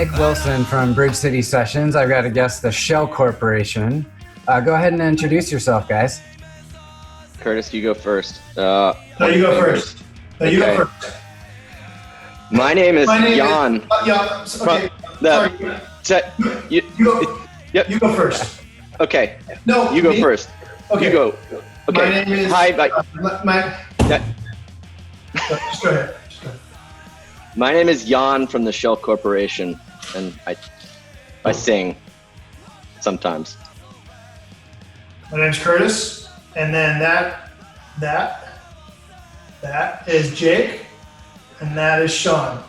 Jake Wilson from Bridge City Sessions. I've got a guest, the Shell Corporation. Go ahead and introduce yourself, guys. Curtis, you go first. No, you go first. No, you go first. My name is Jan. Okay. You go first. Okay. No, you go first. Okay. You go. Okay. My name is. Hi. Just go ahead. My name is Jan from the Shell Corporation, and I sing sometimes. My name's Curtis, and then that is Jake, and that is Sean.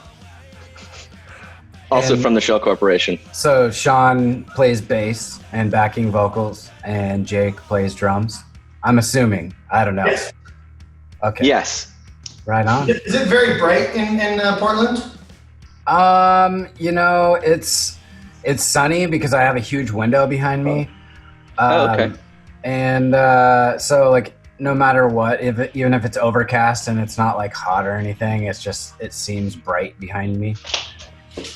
Also from the Shell Corporation. So Sean plays bass and backing vocals, and Jake plays drums. I'm assuming. I don't know. Yes. Okay. Yes. Right on. Is it very bright in Portland? It's sunny because I have a huge window behind me. Okay. And so like no matter what, even if it's overcast and it's not like hot or anything, it seems bright behind me.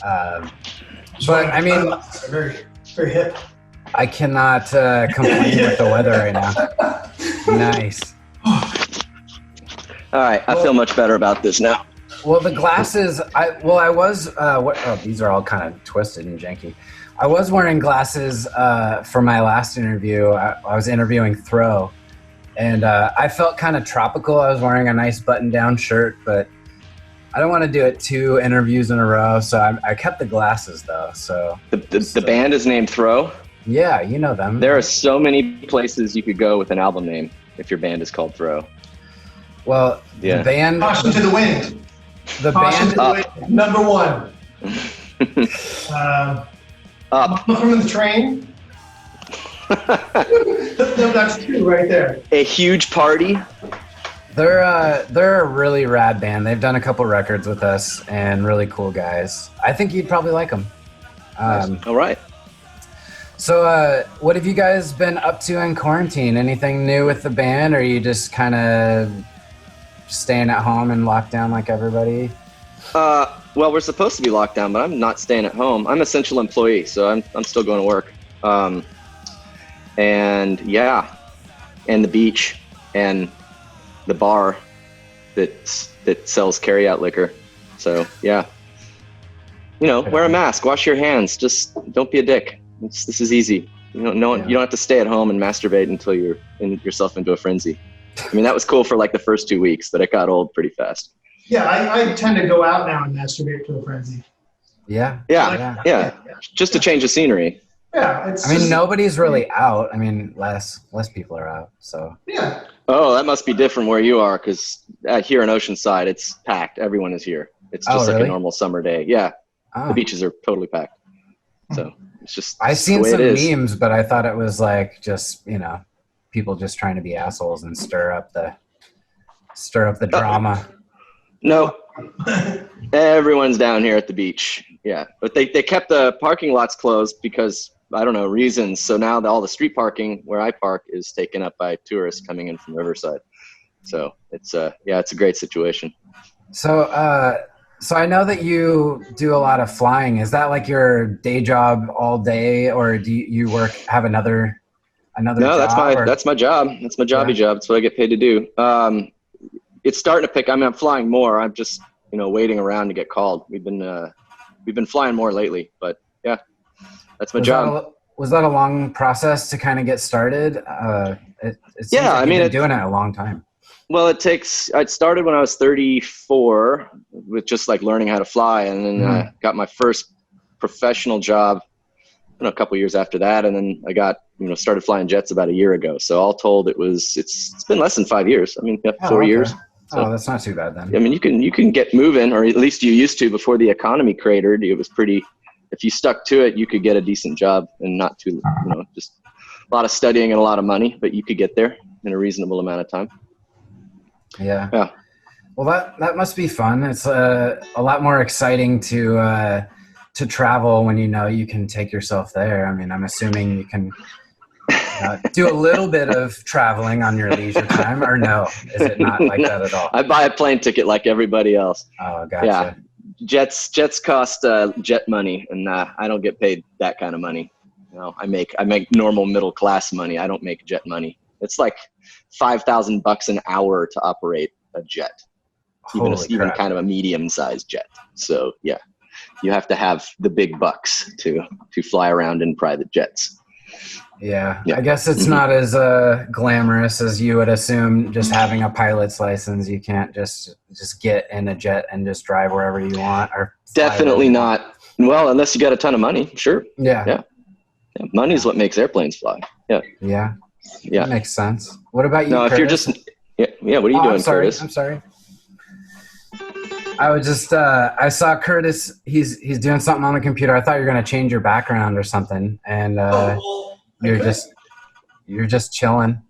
But I mean, very, very hip. I cannot complain with the weather right now. Nice. All right, I feel much better about this now. Well, the glasses, these are all kind of twisted and janky. I was wearing glasses for my last interview. I was interviewing Throw, and I felt kind of tropical. I was wearing a nice button-down shirt, but I don't want to do it 2 interviews in a row, so I kept the glasses, though. So The band is named Throw? Yeah, you know them. There are so many places you could go with an album name if your band is called Throw. Well, yeah. The band... Caution to the wind. The Caution band... to the wind, number 1. Up. From the train. That's 2 right there. A huge party. They're a really rad band. They've done a couple records with us and really cool guys. I think you'd probably like them. Nice. All right. So what have you guys been up to in quarantine? Anything new with the band, or are you just kind of staying at home and locked down like everybody? Well, we're supposed to be locked down, but I'm not staying at home. I'm an essential employee, so I'm still going to work. And the beach and the bar that sells carryout liquor. So yeah, wear a mask, wash your hands, just don't be a dick. This is easy. You don't have to stay at home and masturbate until you're yourself into a frenzy. I mean, that was cool for like the first 2 weeks, but it got old pretty fast. Yeah, I tend to go out now and masturbate to a frenzy. Yeah. Just to change the scenery. Yeah, nobody's really out. I mean, less people are out. So yeah. Oh, that must be different where you are, because here in Oceanside, it's packed. Everyone is here. It's just like a normal summer day. Yeah, the beaches are totally packed. So it's just. I've seen some memes, but I thought it was like just people just trying to be assholes and stir up the drama. No, everyone's down here at the beach. Yeah, but they kept the parking lots closed because, I don't know, reasons. So now all the street parking where I park is taken up by tourists coming in from Riverside. So it's a great situation. So I know that you do a lot of flying. Is that like your day job all day, or do you have another No, job? that's my job. That's my jobby job. That's what I get paid to do. It's starting to pick. I mean, I'm flying more. I'm just waiting around to get called. We've been flying more lately, but yeah, that's my job. Was that a long process to kind of get started? It seems like you've been doing it a long time. Well, it started when I was 34 with just like learning how to fly, and then I got my first professional job a couple years after that, and then I got started flying jets about a year ago. So all told, it's been less than 5 years. I mean, 4 years. So, that's not too bad then. I mean, you can get moving, or at least you used to before the economy cratered. It was pretty. If you stuck to it, you could get a decent job and not too, just a lot of studying and a lot of money, but you could get there in a reasonable amount of time. Yeah. Well, that must be fun. It's a lot more exciting to travel when you can take yourself there. I mean, I'm assuming you can do a little bit of traveling on your leisure time, or no? Is it not like that at all? I buy a plane ticket like everybody else. Oh, gotcha. Yeah, Jets cost jet money, and I don't get paid that kind of money. I make normal middle class money. I don't make jet money. It's like $5,000 an hour to operate a jet, even kind of a medium sized jet. So yeah, you have to have the big bucks to fly around in private jets. Yeah. I guess it's not as glamorous as you would assume. Just having a pilot's license, you can't just get in a jet and just drive wherever you want. Or definitely not. Well, unless you got a ton of money, sure. Yeah. Money is what makes airplanes fly. Yeah. That makes sense. What about you? No, Curtis? if you're just what are you doing, Curtis? I'm sorry. I was just I saw Curtis. He's doing something on the computer. I thought you were gonna change your background or something, and you're just chilling.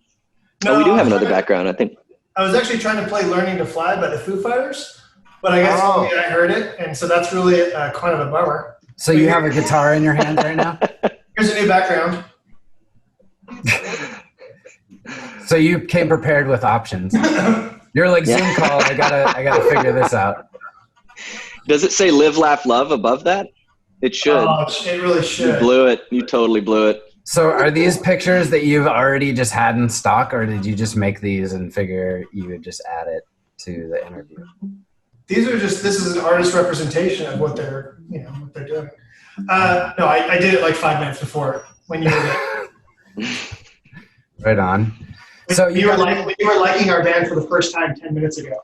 No, we do have another background, I think. I was actually trying to play "Learning to Fly" by the Foo Fighters, but I guess only I heard it, and so that's really kind of a bummer. So you have a guitar in your hand right now? Here's a new background. So you came prepared with options. You're like Zoom call. I gotta figure this out. Does it say "Live, Laugh, Love" above that? It should. Oh, it really should. You blew it. You totally blew it. So are these pictures that you've already just had in stock, or did you just make these and figure you would just add it to the interview? This is an artist representation of what they're doing. No, I did it like 5 minutes before when you were there. Right on. So you were liking our band for the first time 10 minutes ago.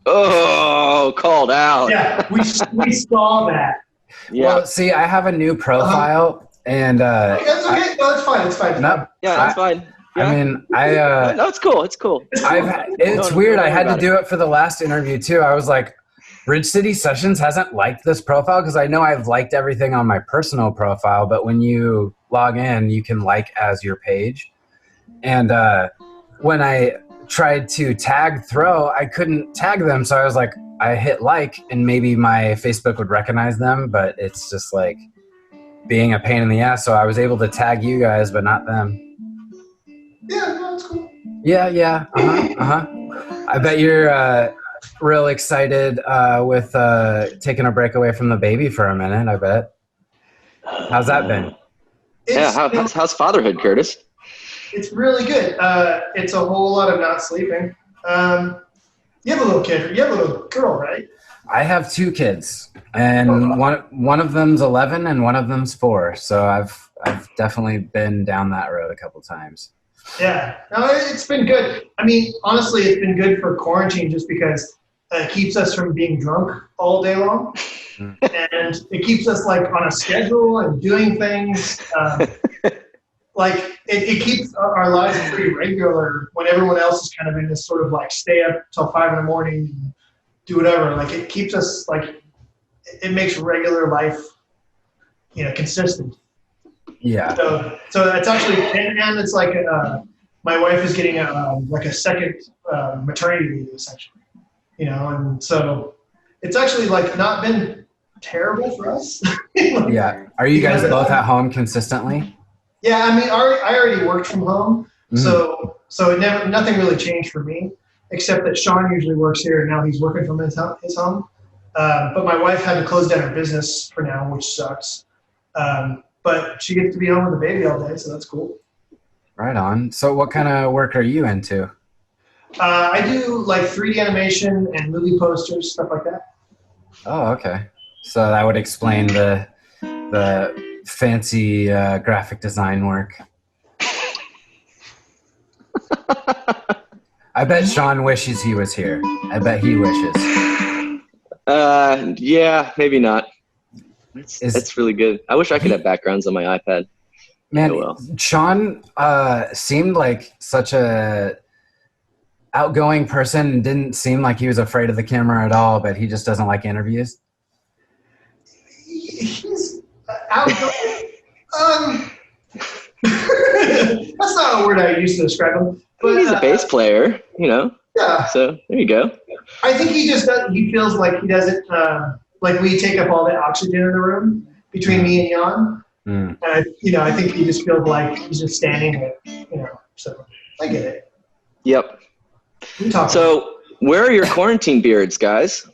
Oh, called out. Yeah, we saw that. Yeah. Well, see, I have a new profile, and that's okay. No, it's fine. It's fine. No, yeah, that's fine. Yeah. I mean, no, it's cool. It's cool. It's weird. I had to do it for the last interview too. I was like, Bridge City Sessions hasn't liked this profile because I know I've liked everything on my personal profile, but when you log in, you can like as your page. And when I tried to tag Throw, I couldn't tag them. So I was like, I hit like, and maybe my Facebook would recognize them, but it's just like being a pain in the ass. So I was able to tag you guys, but not them. Yeah, no, it's cool. Yeah. I bet you're real excited with taking a break away from the baby for a minute, I bet. How's that been? How's fatherhood, Curtis? It's really good. It's a whole lot of not sleeping. You have a little kid. You have a little girl, right? I have 2 kids, and one of them's 11 and one of them's 4. So I've definitely been down that road a couple times. Yeah, no, it's been good. I mean, honestly, it's been good for quarantine just because it keeps us from being drunk all day long, and it keeps us like on a schedule and doing things. Like it keeps our lives pretty regular when everyone else is kind of in this sort of like stay up till 5 a.m. and do whatever. Like it keeps us like it makes regular life, consistent. Yeah. So that's actually and it's like my wife is getting a second maternity leave essentially, and so it's actually like not been terrible for us. Yeah. Are you guys both at home consistently? Yeah, I mean, I already worked from home, so nothing really changed for me, except that Sean usually works here, and now he's working from his home. But my wife had to close down her business for now, which sucks. But she gets to be home with the baby all day, so that's cool. Right on. So what kind of work are you into? I do like 3D animation and movie posters, stuff like that. Oh, okay. So that would explain the fancy graphic design work. I bet Sean wishes he was here. I bet he wishes. Yeah, maybe not. That's really good. I wish I could have backgrounds on my iPad. Man, Sean seemed like such a outgoing person. Didn't seem like he was afraid of the camera at all, but he just doesn't like interviews. He's outgoing. That's not a word I used to describe him. But he's a bass player, Yeah. So there you go. I think he just does. He feels like he doesn't. Like we take up all the oxygen in the room between me and Jan. And I think he just feels like he's just standing there. So I get it. Yep. So where are your quarantine beards, guys?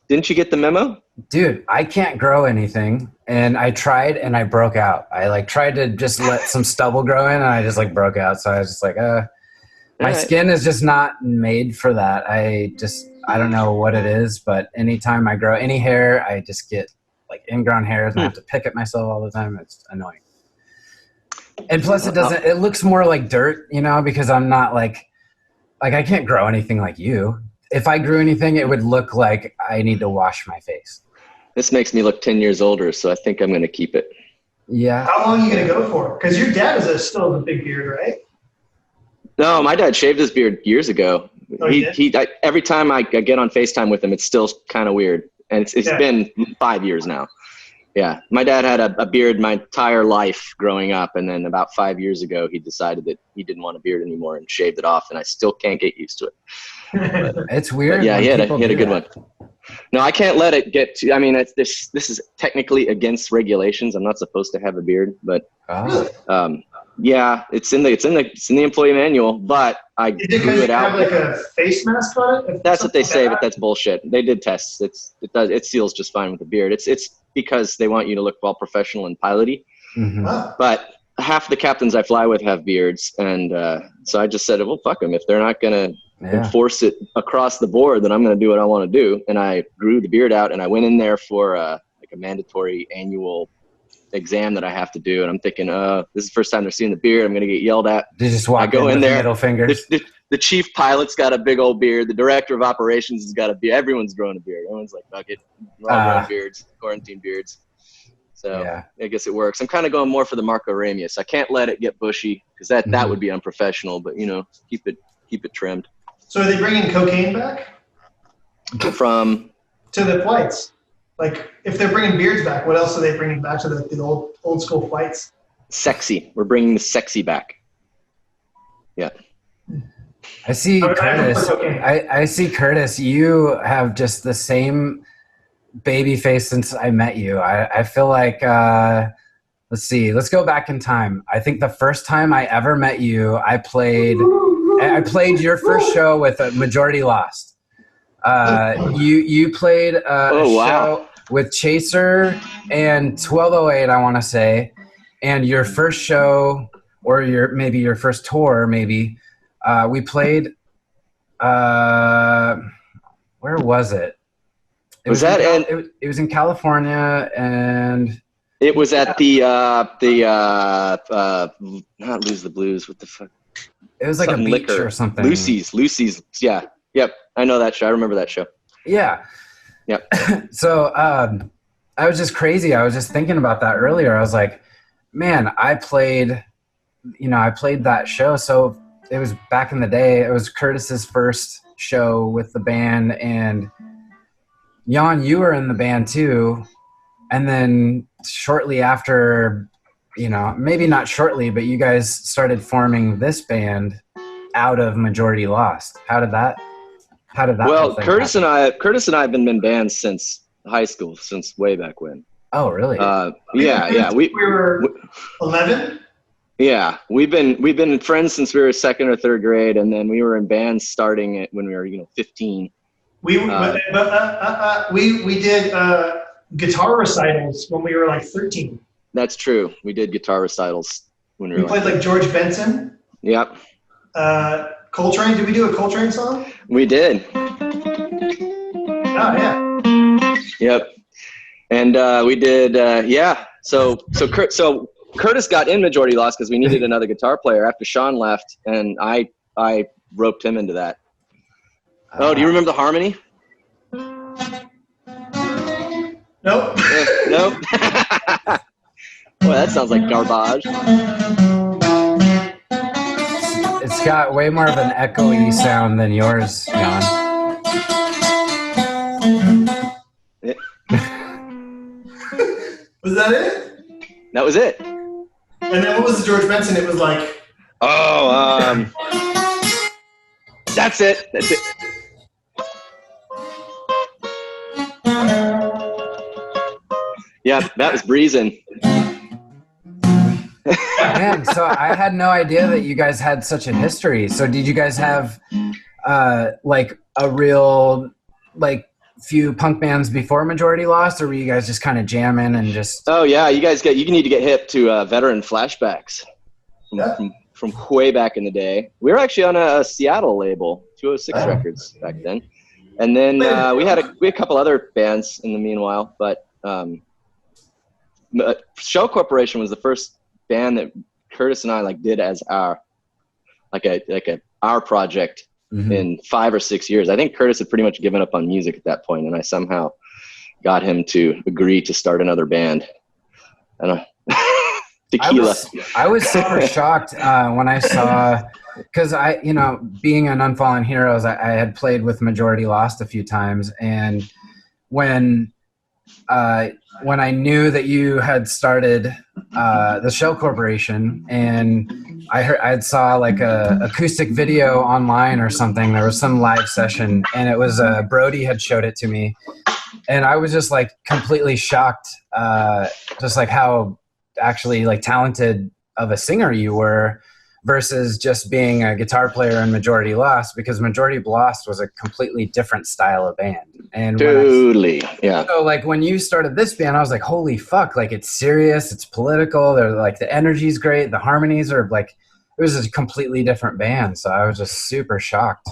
Didn't you get the memo? Dude, I can't grow anything, and I tried and I broke out. I like tried to just let some stubble grow in, and I just like broke out. So I was just like, my All right. skin is just not made for that. I don't know what it is, but anytime I grow any hair, I just get like ingrown hairs, and I have to pick at myself all the time. It's annoying. And plus, it looks more like dirt, because I'm not like I can't grow anything like you. If I grew anything, it would look like I need to wash my face. This makes me look 10 years older, so I think I'm going to keep it. Yeah. How long are you going to go for? Because your dad still has a big beard, right? No, my dad shaved his beard years ago. Oh, Every time I get on FaceTime with him, it's still kind of weird. And it's been 5 years now. Yeah. My dad had a beard my entire life growing up. And then about 5 years ago, he decided that he didn't want a beard anymore and shaved it off. And I still can't get used to it. It's weird. Yeah, he had a good one. No, I can't let it get to. I mean, this is technically against regulations. I'm not supposed to have a beard, but yeah, it's in the employee manual. But I grew it out. Have like a face mask on it? That's what they say, but that's bullshit. They did tests. It seals just fine with the beard. It's because they want you to look all professional and piloty. Mm-hmm. Wow. But half the captains I fly with have beards, and so I just said, well, fuck them. If they're not gonna enforce it across the board, then I'm going to do what I want to do. And I grew the beard out, and I went in there for like a mandatory annual exam that I have to do. And I'm thinking, this is the first time they're seeing the beard. I'm going to get yelled at. You just walk in there, middle fingers. The chief pilot's got a big old beard. The director of operations has got a beard. Everyone's growing a beard. Everyone's like, fuck it. We're all growing beards, quarantine beards. So I guess it works. I'm kind of going more for the Marco Ramius. I can't let it get bushy because that would be unprofessional, but keep it trimmed. So are they bringing cocaine back? From? To the flights. Like, if they're bringing beards back, what else are they bringing back to the old school flights? Sexy. We're bringing the sexy back. Yeah. I see Curtis. I see Curtis. You have just the same baby face since I met you. I feel like, let's see. Let's go back in time. I think the first time I ever met you, I played your first show with Majority Lost. You played a show with Chaser and 1208, I want to say, and your first show or your first tour, maybe we played. Where was it? It was in California, and it was at the not Lose the Blues. What the fuck? It was like a beach liquor or something. Lucy's. Yeah. Yep. I know that show. I remember that show. Yeah. Yep. So I was just crazy. I was just thinking about that earlier. I was like, man, I played that show. So it was back in the day. It was Curtis's first show with the band, and Jan, you were in the band too. And then shortly after, maybe not shortly, but you guys started forming this band out of Majority Lost. How did that Well, Curtis and I have been in bands since high school, since way back when. Oh, really? Yeah. We were 11. Yeah, we've been friends since we were second or third grade, and then we were in bands starting it when we were 15. We did guitar recitals when we were like 13. That's true. We did guitar recitals when we played like George Benson. Yep. Coltrane. Did we do a Coltrane song? We did. Oh yeah. Yep. And we did. So Curtis got in Majority Lost because we needed another guitar player after Sean left, and I roped him into that. Oh, do you remember the harmony? Nope. Nope. Boy, that sounds like garbage. It's got way more of an echoey sound than yours, Jan. Was that it? That was it. And then what was the George Benson? It was like... That's it. Yeah, that was breezing. Man, so I had no idea that you guys had such a history. So did you guys have like a real like few punk bands before Majority Lost, or were you guys just kind of jamming and just? Oh yeah, you need to get hip to Veteran Flashbacks from way back in the day. We were actually on a Seattle label, 206 Records back then, and then we had a couple other bands in the meanwhile. But Shell Corporation was the first band that Curtis and I did as our project in 5 or 6 years. I think Curtis had pretty much given up on music at that point, and I somehow got him to agree to start another band. I don't know. Tequila. I was super shocked when I saw, because being an Unfallen Heroes, I had played with Majority Lost a few times, and when I knew that you had started the Shell Corporation, and I saw a acoustic video online or something. There was some live session, and it was Brody had showed it to me, and I was just completely shocked, just how actually talented of a singer you were versus just being a guitar player in Majority Lost, because Majority Lost was a completely different style of band. And totally, yeah. So when you started this band, I was like, holy fuck, it's serious, it's political, they're the energy's great, the harmonies are it was a completely different band. So I was just super shocked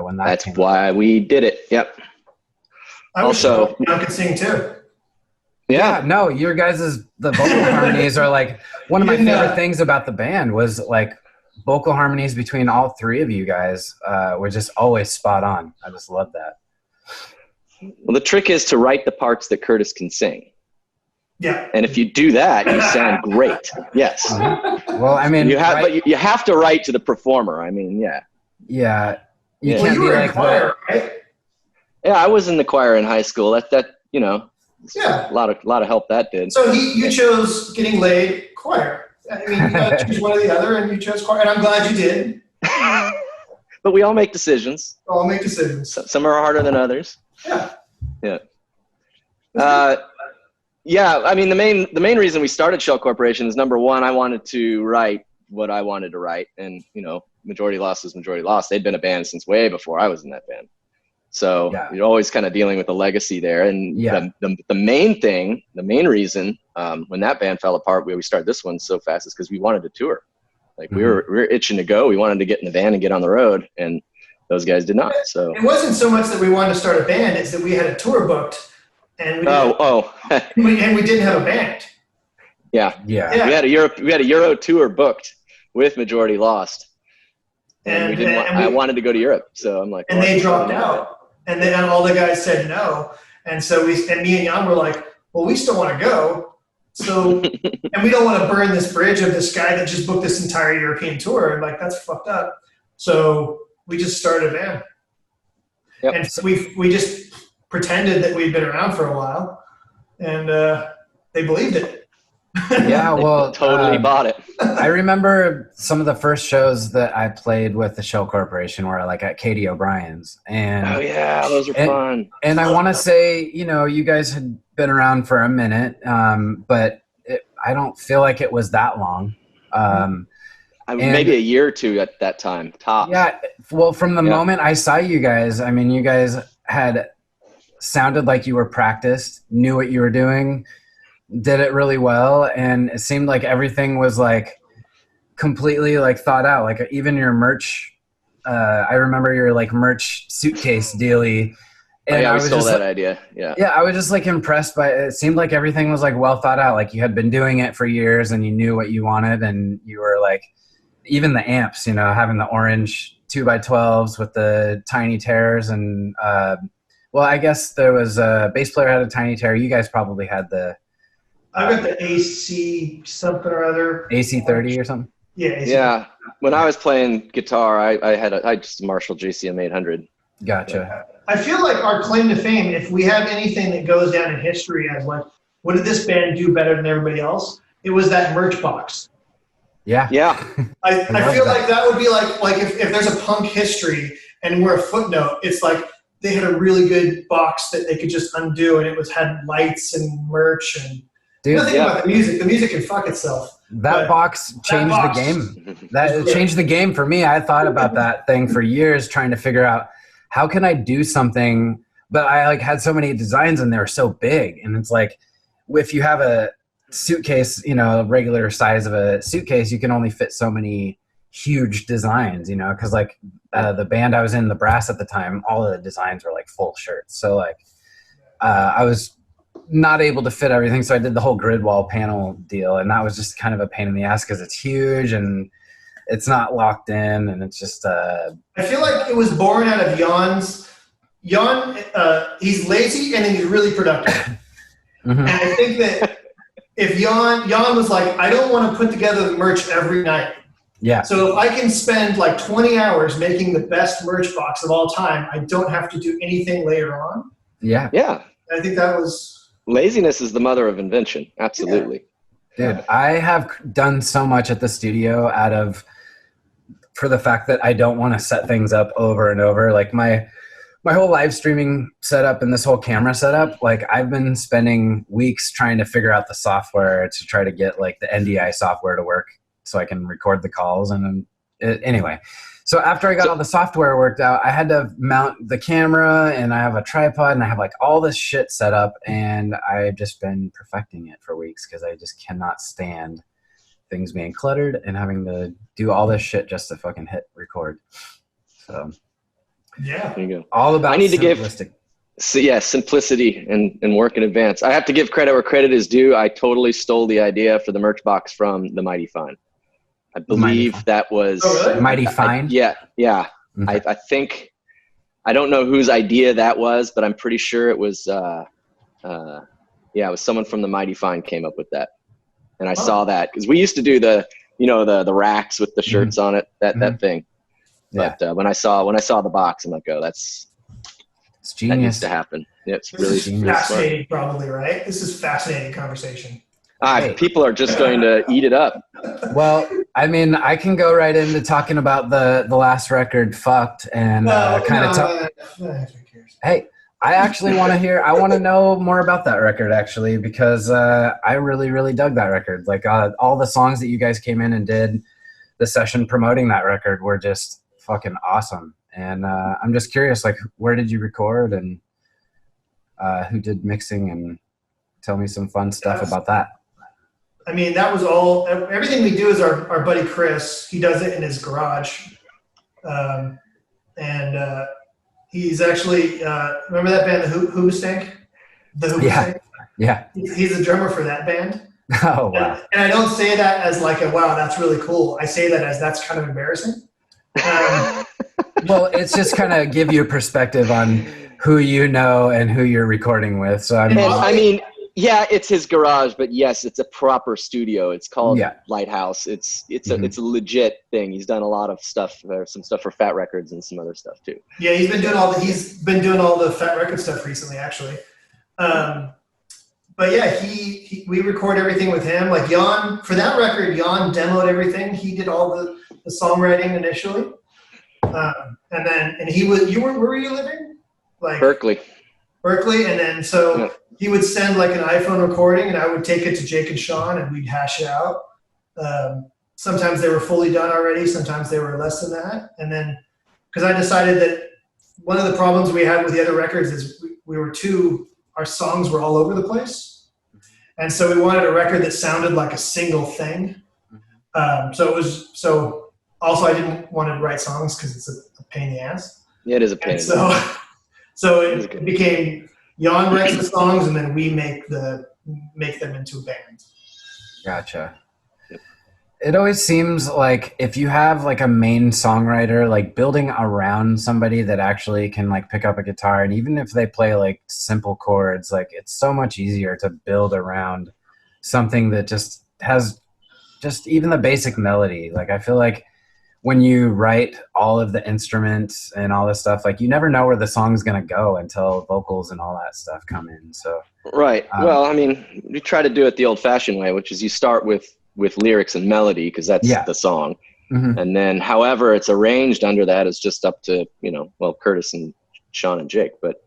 when that That's why out. We did it, yep. I also, I could sing too. Yeah, no, your guys' the vocal harmonies are one of my favorite things about the band was vocal harmonies between all three of you guys were just always spot on. I just love that. Well, the trick is to write the parts that Curtis can sing. Yeah. And if you do that, you sound great. Yes. Well, I mean, but you have to write to the performer. I mean, yeah. Yeah. You can't be choir, right? Yeah, I was in the choir in high school. That yeah, a lot of help that did. So you chose Getting Laid choir. I mean, you got to choose one or the other, and you chose choir, and I'm glad you did. But we all make decisions. All make decisions. Some are harder than others. Yeah. Yeah. Yeah. I mean, the main reason we started Shell Corporation is, number one, I wanted to write what I wanted to write, and Majority Lost is Majority Lost. They'd been a band since way before I was in that band. So you're always kind of dealing with the legacy there. And the main reason when that band fell apart, we started this one so fast is because we wanted to tour. We were itching to go. We wanted to get in the van and get on the road, and those guys did not. So it wasn't so much that we wanted to start a band; it's that we had a tour booked, and we didn't have a band. Yeah. We had a Euro tour booked with Majority Lost, and I wanted to go to Europe, so I'm like, and they dropped out. And then all the guys said no. And so me and Jan were like, well, we still want to go. So, and we don't want to burn this bridge of this guy that just booked this entire European tour. And that's fucked up. So we just started a band. Yep. And so we just pretended that we'd been around for a while, and they believed it. Yeah, well, totally bought it. I remember some of the first shows that I played with the Shell Corporation were at Katie O'Brien's, and oh yeah, those are fun. And I want to say, you guys had been around for a minute, but I don't feel like it was that long. Maybe a year or two at that time, top. Yeah, well, from the moment I saw you guys, I mean, you guys had sounded like you were practiced, knew what you were doing, did it really well, and it seemed like everything was completely thought out. Even your merch, I remember your merch suitcase dealy. And I stole that idea. Yeah. Yeah, I was just impressed by it. It seemed like everything was well thought out. You had been doing it for years and you knew what you wanted, and you were even the amps, having the orange 2x12s with the tiny tears, and well, I guess there was a bass player had a tiny tear. You guys probably had the I got the AC something or other. AC30 or something? Yeah. AC30. Yeah. When I was playing guitar, I had just a Marshall JCM 800. Gotcha. I feel like our claim to fame, if we have anything that goes down in history as what did this band do better than everybody else? It was that merch box. Yeah. Yeah. I feel like that would be like if there's a punk history and we're a footnote, it's they had a really good box that they could just undo, and it had lights and merch and nothing about the music. The music can fuck itself. That box changed the game. That changed the game for me. I thought about that thing for years, trying to figure out how can I do something but I like had so many designs and they were so big, and it's like if you have a suitcase, you know, regular size of a suitcase, you can only fit so many huge designs, you know, because like the band I was in, the brass at the time, all of the designs were like full shirts. So like I was not able to fit everything, so I did the whole grid wall panel deal, and that was just kind of a pain in the ass because it's huge and it's not locked in, and it's just I feel like it was born out of Jan, he's lazy and then he's really productive. mm-hmm. And I think that if Jan was like, I don't want to put together the merch every night. Yeah. So if I can spend like 20 hours making the best merch box of all time, I don't have to do anything later on. Yeah. Yeah. I think that was... Laziness is the mother of invention. Absolutely. Yeah. Dude, I have done so much at the studio for the fact that I don't want to set things up over and over. Like my whole live streaming setup and this whole camera setup, like I've been spending weeks trying to figure out the software to try to get like the NDI software to work so I can record the calls. And then anyway, so after I got all the software worked out, I had to mount the camera, and I have a tripod, and I have like all this shit set up, and I've just been perfecting it for weeks because I just cannot stand things being cluttered and having to do all this shit just to fucking hit record. So yeah, there you go. All about I need simplistic. to give simplicity and work in advance. I have to give credit where credit is due. I totally stole the idea for the merch box from the Mighty Fine. I believe that was Mighty Fine. Yeah. Okay. I think, I don't know whose idea that was, but I'm pretty sure it was it was someone from the Mighty Fine came up with that. And I saw that because we used to do the racks with the shirts on it, that thing. Yeah. But when I saw the box, I'm like, oh, it's genius. That needs to happen. Yeah, it's really fascinating. Probably right. This is fascinating conversation. People are just going to eat it up. Well, I mean, I can go right into talking about the last record, Fucked, and kind of talk. Hey, I actually want to I want to know more about that record, actually, because I really, really dug that record. Like all the songs that you guys came in and did the session promoting that record were just fucking awesome. And I'm just curious, like, where did you record, and who did mixing, and tell me some fun stuff about that. I mean, that was all, everything we do is our buddy Chris. He does it in his garage. And he's actually, remember that band, the Who Stank? The Who Stank? Yeah. He's the drummer for that band. Oh, wow. And I don't say that as like wow, that's really cool. I say that as that's kind of embarrassing. Well, it's just kind of give you a perspective on who you know and who you're recording with. So I mean, yeah, it's his garage, but yes, it's a proper studio. It's called Lighthouse. It's a legit thing. He's done a lot of stuff. There's some stuff for Fat Records and some other stuff too. Yeah, he's been doing all the Fat Record stuff recently, actually. But yeah, we record everything with him. Like Jan, for that record, Jan demoed everything. He did all the songwriting initially. And he was, where were you living? Like Berkeley, and then he would send like an iPhone recording, and I would take it to Jake and Sean, and we'd hash it out. Sometimes they were fully done already, sometimes they were less than that. And then, because I decided that one of the problems we had with the other records is our songs were all over the place, and so we wanted a record that sounded like a single thing. Also, I didn't want to write songs because it's a pain in the ass. Yeah, it is a pain. So it became Jan writes the songs, and then we make them into a band. Gotcha. It always seems like if you have like a main songwriter, like building around somebody that actually can like pick up a guitar, and even if they play like simple chords, like it's so much easier to build around something that just has just even the basic melody. Like I feel like when you write all of the instruments and all this stuff, like you never know where the song's going to go until vocals and all that stuff come in. So right. Well, I mean, we try to do it the old fashioned way, which is you start with lyrics and melody, because that's the song. Mm-hmm. And then however it's arranged under that is just up to, Curtis and Sean and Jake. But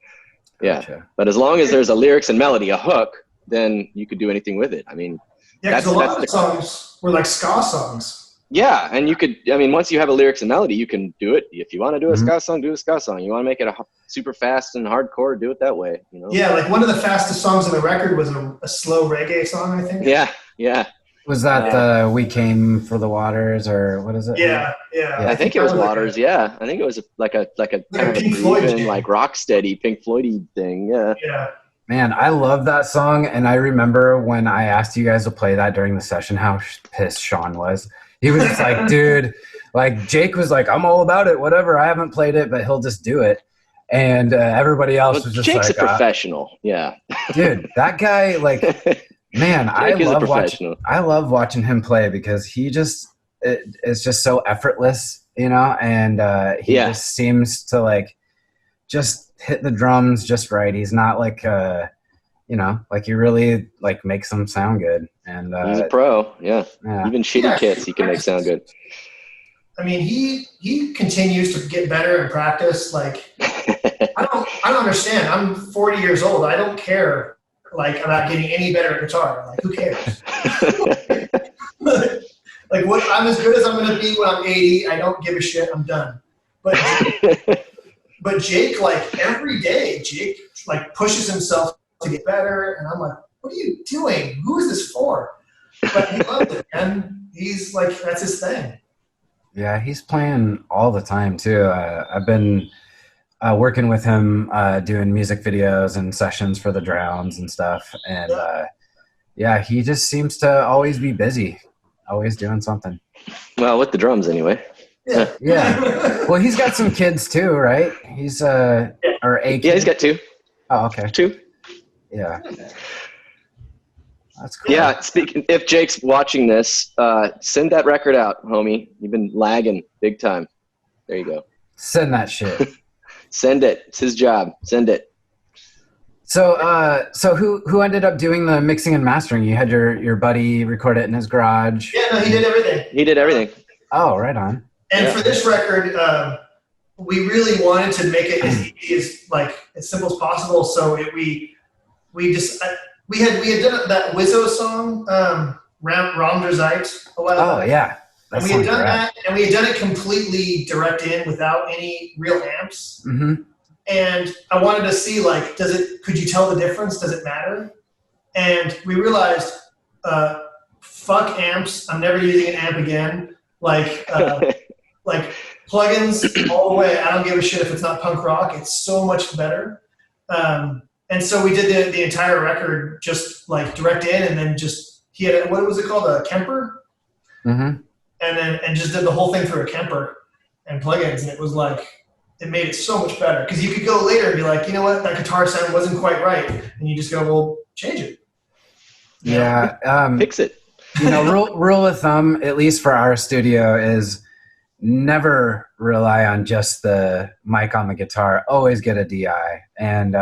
but as long as there's a lyrics and melody, a hook, then you could do anything with it. I mean, because a lot of the songs were like ska songs. Yeah, and you could. I mean, once you have a lyrics and melody, you can do it. If you want to do a Mhm. ska song, do a ska song. You want to make it super fast and hardcore, do it that way. Yeah, like one of the fastest songs on the record was a slow reggae song, I think. Yeah. Was that the "We Came for the Waters" or what is it? Yeah. I think it was Waters. Yeah, I think it was like a kind of a Pink Floyd grooving, jam. like rock steady Pink Floyd thing. Yeah. Yeah. Man, I love that song, and I remember when I asked you guys to play that during the session, how pissed Sean was. He was just like, dude, like Jake was like, I'm all about it, whatever. I haven't played it, but he'll just do it. And everybody else was just Jake's like, a professional. Yeah. Dude, that guy, like, man, I love watching him play because he just is just so effortless, and he just seems to like just hit the drums just right. He's not like like he really like makes them sound good. And he's a pro. Yeah. Even shitty kits he can make sound good. I mean, he continues to get better in practice. Like, I don't understand. I'm 40 years old. I don't care like about getting any better at guitar. Like, who cares? Like, what? I'm as good as I'm going to be when I'm 80. I don't give a shit. I'm done. But Jake, like every day, Jake like pushes himself to get better, and I'm like, what are you doing? Who is this for? But he loves it, and he's like, that's his thing. Yeah, he's playing all the time too. I've been working with him doing music videos and sessions for the Drowns and stuff, and he just seems to always be busy, always doing something. Well, with the drums anyway. Yeah. Well, he's got some kids too, right? He's or a kid? Yeah, he's got 2. Oh, okay. 2. Yeah. That's cool. Yeah, if Jake's watching this, send that record out, homie. You've been lagging big time. There you go. Send that shit. Send it. It's his job. Send it. So who ended up doing the mixing and mastering? You had your buddy record it in his garage? Yeah, no, he did everything. He did everything. Oh, right on. And for this record, we really wanted to make it as simple as possible. So we had done that Wizzo song, Raum der Zeit, a while ago. Oh yeah. And we had done that, and we had done it completely direct in without any real amps. Mm-hmm. And I wanted to see, like, could you tell the difference? Does it matter? And we realized, fuck amps. I'm never using an amp again. Like plugins all the way. I don't give a shit if it's not punk rock. It's so much better. And so we did the entire record just like direct in, and then he had what was it called, a Kemper? Mm-hmm. And just did the whole thing through a Kemper and plugins, and it was like, it made it so much better because you could go later and be like, you know what, that guitar sound wasn't quite right, and you just go, well, change it. Yeah, fix it. Rule of thumb, at least for our studio, is never rely on just the mic on the guitar. Always get a DI, and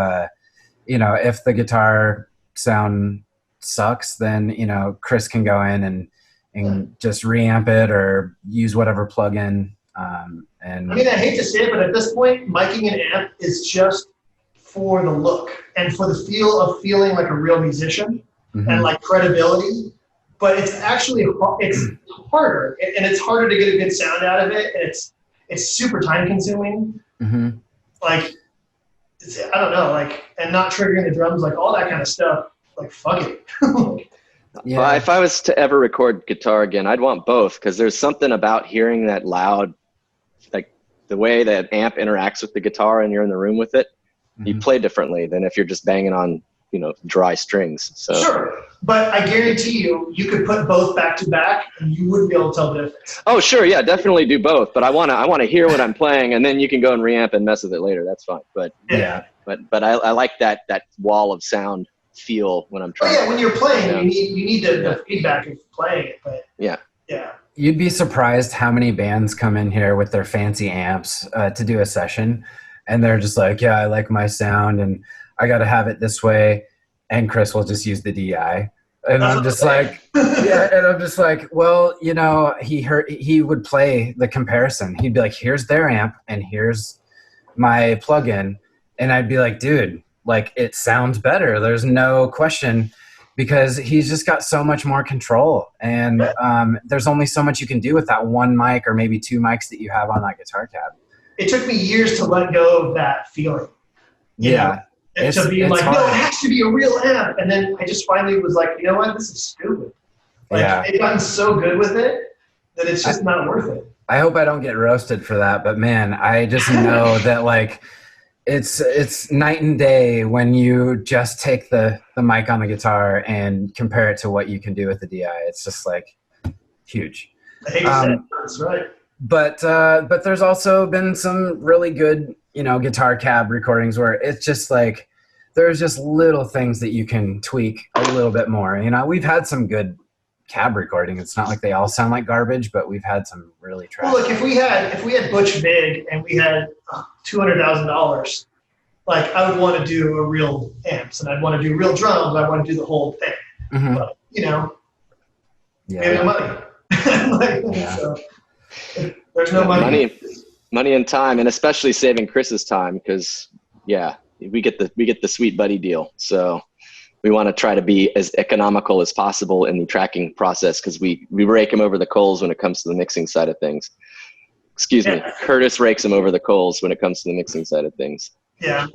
if the guitar sound sucks, then Chris can go in and just reamp it or use whatever plugin. And I mean, I hate to say it, but at this point, miking an amp is just for the look and for the feel of feeling like a real musician and like credibility. But it's actually harder, and it's harder to get a good sound out of it. And it's super time consuming. Mm-hmm. Like, I don't know, like, and not triggering the drums, like all that kind of stuff. Like, fuck it. Yeah. Well, if I was to ever record guitar again, I'd want both, because there's something about hearing that loud, like the way that amp interacts with the guitar and you're in the room with it, you play differently than if you're just banging on, dry strings. So sure, but I guarantee you could put both back to back and you wouldn't be able to tell the difference. Oh, sure, yeah, definitely do both. But I wanna hear what I'm playing, and then you can go and reamp and mess with it later. That's fine. But yeah, but I like that wall of sound feel when I'm trying. Oh, yeah, when you're playing, you need the feedback of playing it. But yeah. You'd be surprised how many bands come in here with their fancy amps to do a session, and they're just like, yeah, I like my sound and I got to have it this way. And Chris will just use the DI. And I'm just like, yeah. And I'm just like, well, he would play the comparison. He'd be like, here's their amp and here's my plugin. And I'd be like, dude, like, it sounds better. There's no question. because he's just got so much more control, and there's only so much you can do with that one mic or maybe two mics that you have on that guitar cab. It took me years to let go of that feeling. Yeah. To be like, hard. No, it has to be a real amp. And then I just finally was like, you know what? This is stupid. Like, they've gotten so good with it that it's just not worth it. I hope I don't get roasted for that, but man, I just know that like it's night and day when you just take the mic on the guitar and compare it to what you can do with the DI. It's just like huge. That's right. But there's also been some really good, guitar cab recordings where it's just like there's just little things that you can tweak a little bit more. We've had some good cab recording. It's not like they all sound like garbage, but we've had some really trash. Well, look, if we had Butch Vig and we had $200,000, like I would want to do a real amps and I'd want to do real drums. I want to do the whole thing. Mm-hmm. But we have no money. So there's no money and time, and especially saving Chris's time because we get the sweet buddy deal. So we want to try to be as economical as possible in the tracking process because we rake him over the coals when it comes to the mixing side of things. Excuse me, Curtis rakes him over the coals when it comes to the mixing side of things. Yeah.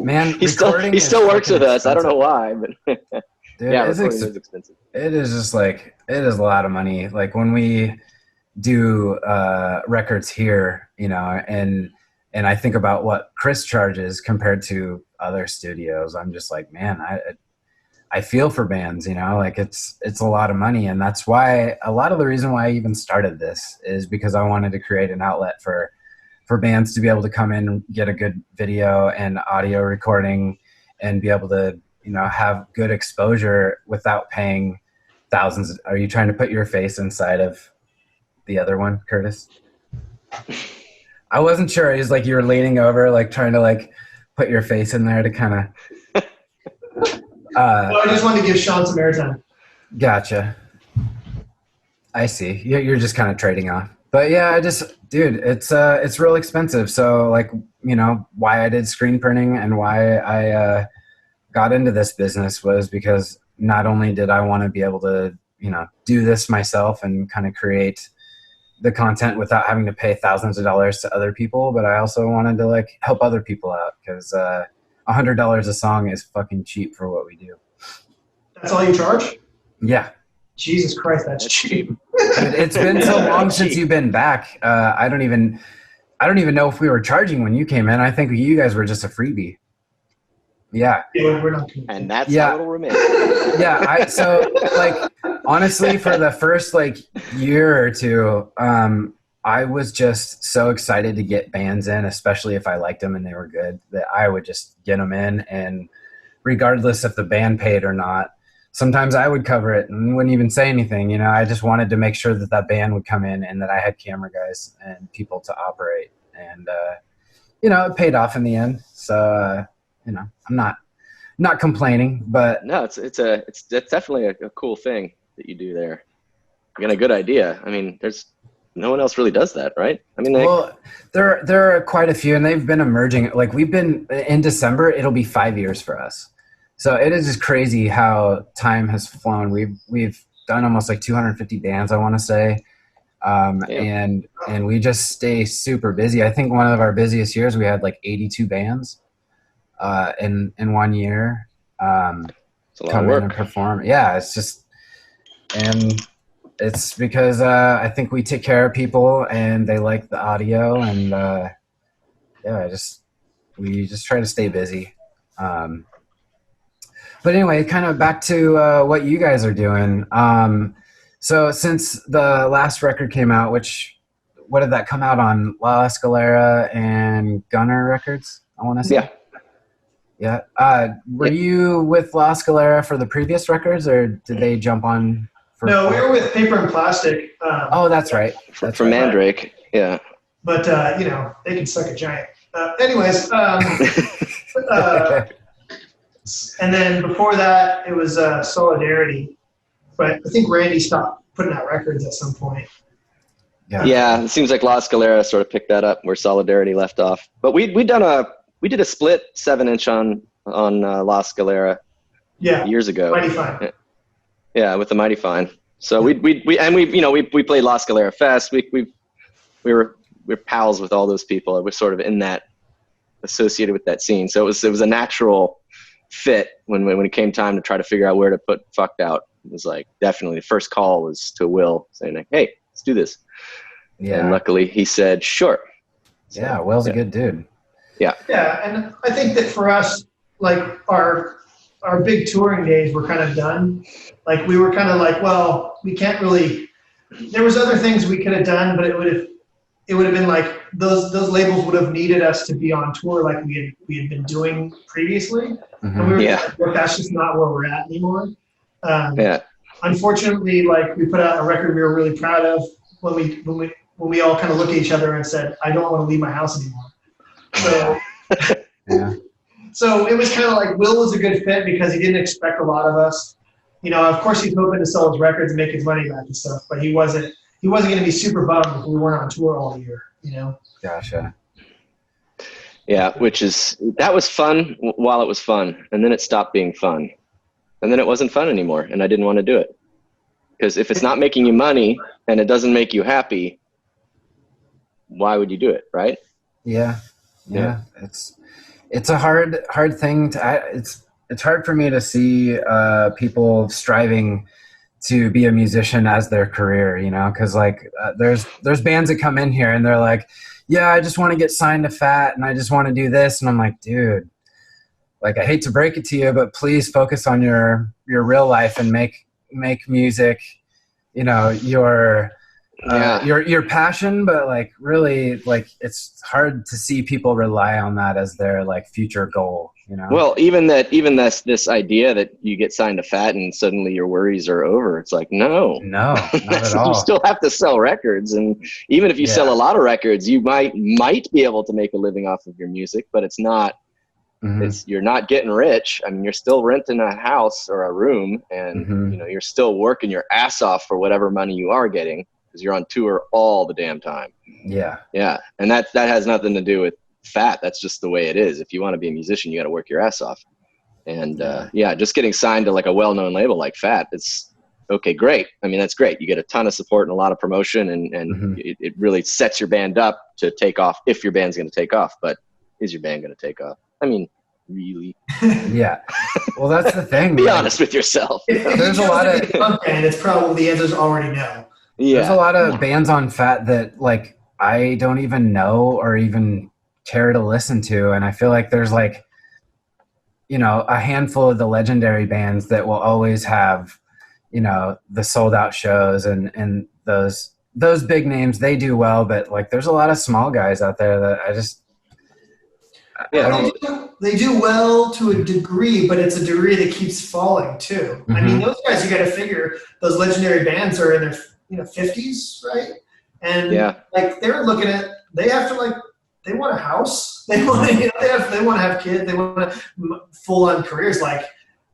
Man, he still works with us. I don't know why, but dude, recording is expensive. It is just like it is a lot of money. Like when we do records here, and I think about what Chris charges compared to other studios. I'm just like, man, I feel for bands, like it's a lot of money. And that's why a lot of the reason why I even started this is because I wanted to create an outlet for bands to be able to come in and get a good video and audio recording and be able to, have good exposure without paying thousands. Are you trying to put your face inside of the other one, Curtis? I wasn't sure. It was like you were leaning over, like trying to like put your face in there to kind of. I just wanted to give Sean some airtime. Gotcha. I see. You're just kind of trading off. But yeah, dude, it's real expensive. So like, why I did screen printing and why I got into this business was because not only did I want to be able to, do this myself and kind of create the content without having to pay thousands of dollars to other people, but I also wanted to like help other people out because $100 a song is fucking cheap for what we do. That's all you charge? Yeah. Jesus Christ, that's cheap. Dude, it's been so long since you've been back. I don't even know if we were charging when you came in. I think you guys were just a freebie. Yeah. We're not. And that's how it'll remain. Yeah. So like, honestly, for the first like year or two, I was just so excited to get bands in, especially if I liked them and they were good, that I would just get them in. And regardless if the band paid or not, sometimes I would cover it and wouldn't even say anything. I just wanted to make sure that band would come in and that I had camera guys and people to operate. And, it paid off in the end. So, I'm not complaining, but no, it's definitely a cool thing that you do there. You got a good idea. I mean, there's no one else really does that, right? I mean, there are quite a few and they've been emerging. Like we've been in December, it'll be 5 years for us. So it is just crazy how time has flown. We've done almost like 250 bands, I want to say. And we just stay super busy. I think one of our busiest years, we had like 82 bands in 1 year come in and perform. Yeah, it's just, and it's because I think we take care of people and they like the audio and we just try to stay busy. But anyway, kind of back to what you guys are doing. So since the last record came out, what did that come out on? La Escalera and Gunner Records, I want to say? Yeah. Were you with La Escalera for the previous records, or did they jump on? No, we were with Paper and Plastic. That's right. That's from Mandrake, yeah. But, they can suck a giant. Anyways, and then before that, it was Solidarity. But I think Randy stopped putting out records at some point. Yeah, it seems like La Escalera sort of picked that up where Solidarity left off. But we did a split 7-inch on La Escalera Yeah. years ago. Mighty Fine. Yeah, with the Mighty Fine. So we played La Scalera Fest. We were pals with all those people. It was sort of in that associated with that scene. So it was a natural fit when it came time to try to figure out where to put Fucked Out. It was like definitely the first call was to Will saying like, hey, let's do this. Yeah. And luckily he said, sure. So, yeah, Will's a good dude. Yeah. Yeah, and I think that for us, like our big touring days were kind of done. Like we were kind of like, well, we can't really. There was other things we could have done, but it would have been like those labels would have needed us to be on tour like we had been doing previously, and we were like, well, that's just not where we're at anymore. Unfortunately, like we put out a record we were really proud of when we all kind of looked at each other and said, I don't want to leave my house anymore. So, so it was kind of like Will was a good fit because he didn't expect a lot of us. You know, of course he's hoping to sell his records and make his money back and stuff, but he wasn't going to be super bummed if we weren't on tour all year, you know? Gotcha. Yeah, that was fun while it was fun, and then it stopped being fun. And then it wasn't fun anymore, and I didn't want to do it. Because if it's not making you money and it doesn't make you happy, why would you do it, right? Yeah. It's a hard thing it's hard for me to see people striving to be a musician as their career, you know, because like there's bands that come in here and they're like, yeah, I just want to get signed to Fat and I just want to do this, and I'm like, dude, like I hate to break it to you, but please focus on your real life and make music, you know, your passion, but like really, like it's hard to see people rely on that as their like future goal, you know? Well, even this idea that you get signed to Fat and suddenly your worries are over. It's like, no, not at all. You still have to sell records. And even if you sell a lot of records, you might be able to make a living off of your music, but it's not, you're not getting rich. I mean, you're still renting a house or a room and you know, you're still working your ass off for whatever money you are getting, because you're on tour all the damn time. Yeah. And that has nothing to do with Fat. That's just the way it is. If you want to be a musician, you got to work your ass off. And just getting signed to like a well-known label like Fat, it's okay, great. I mean, that's great. You get a ton of support and a lot of promotion, and it really sets your band up to take off if your band's going to take off. But is your band going to take off? I mean, really? Yeah. Well, that's the thing. Be honest with yourself. There's a lot of and it's probably the answer's already no. Yeah. There's a lot of bands on Fat that like I don't even know or even care to listen to, and I feel like there's like, you know, a handful of the legendary bands that will always have, you know, the sold out shows and those big names, they do well, but like there's a lot of small guys out there that I just they do well to a degree, but it's a degree that keeps falling too. I mean, those guys, you got to figure those legendary bands are in their 50s, right? And like they're looking at, they have to like, they want a house, they want to, they want to have kids, they want to full on careers, like,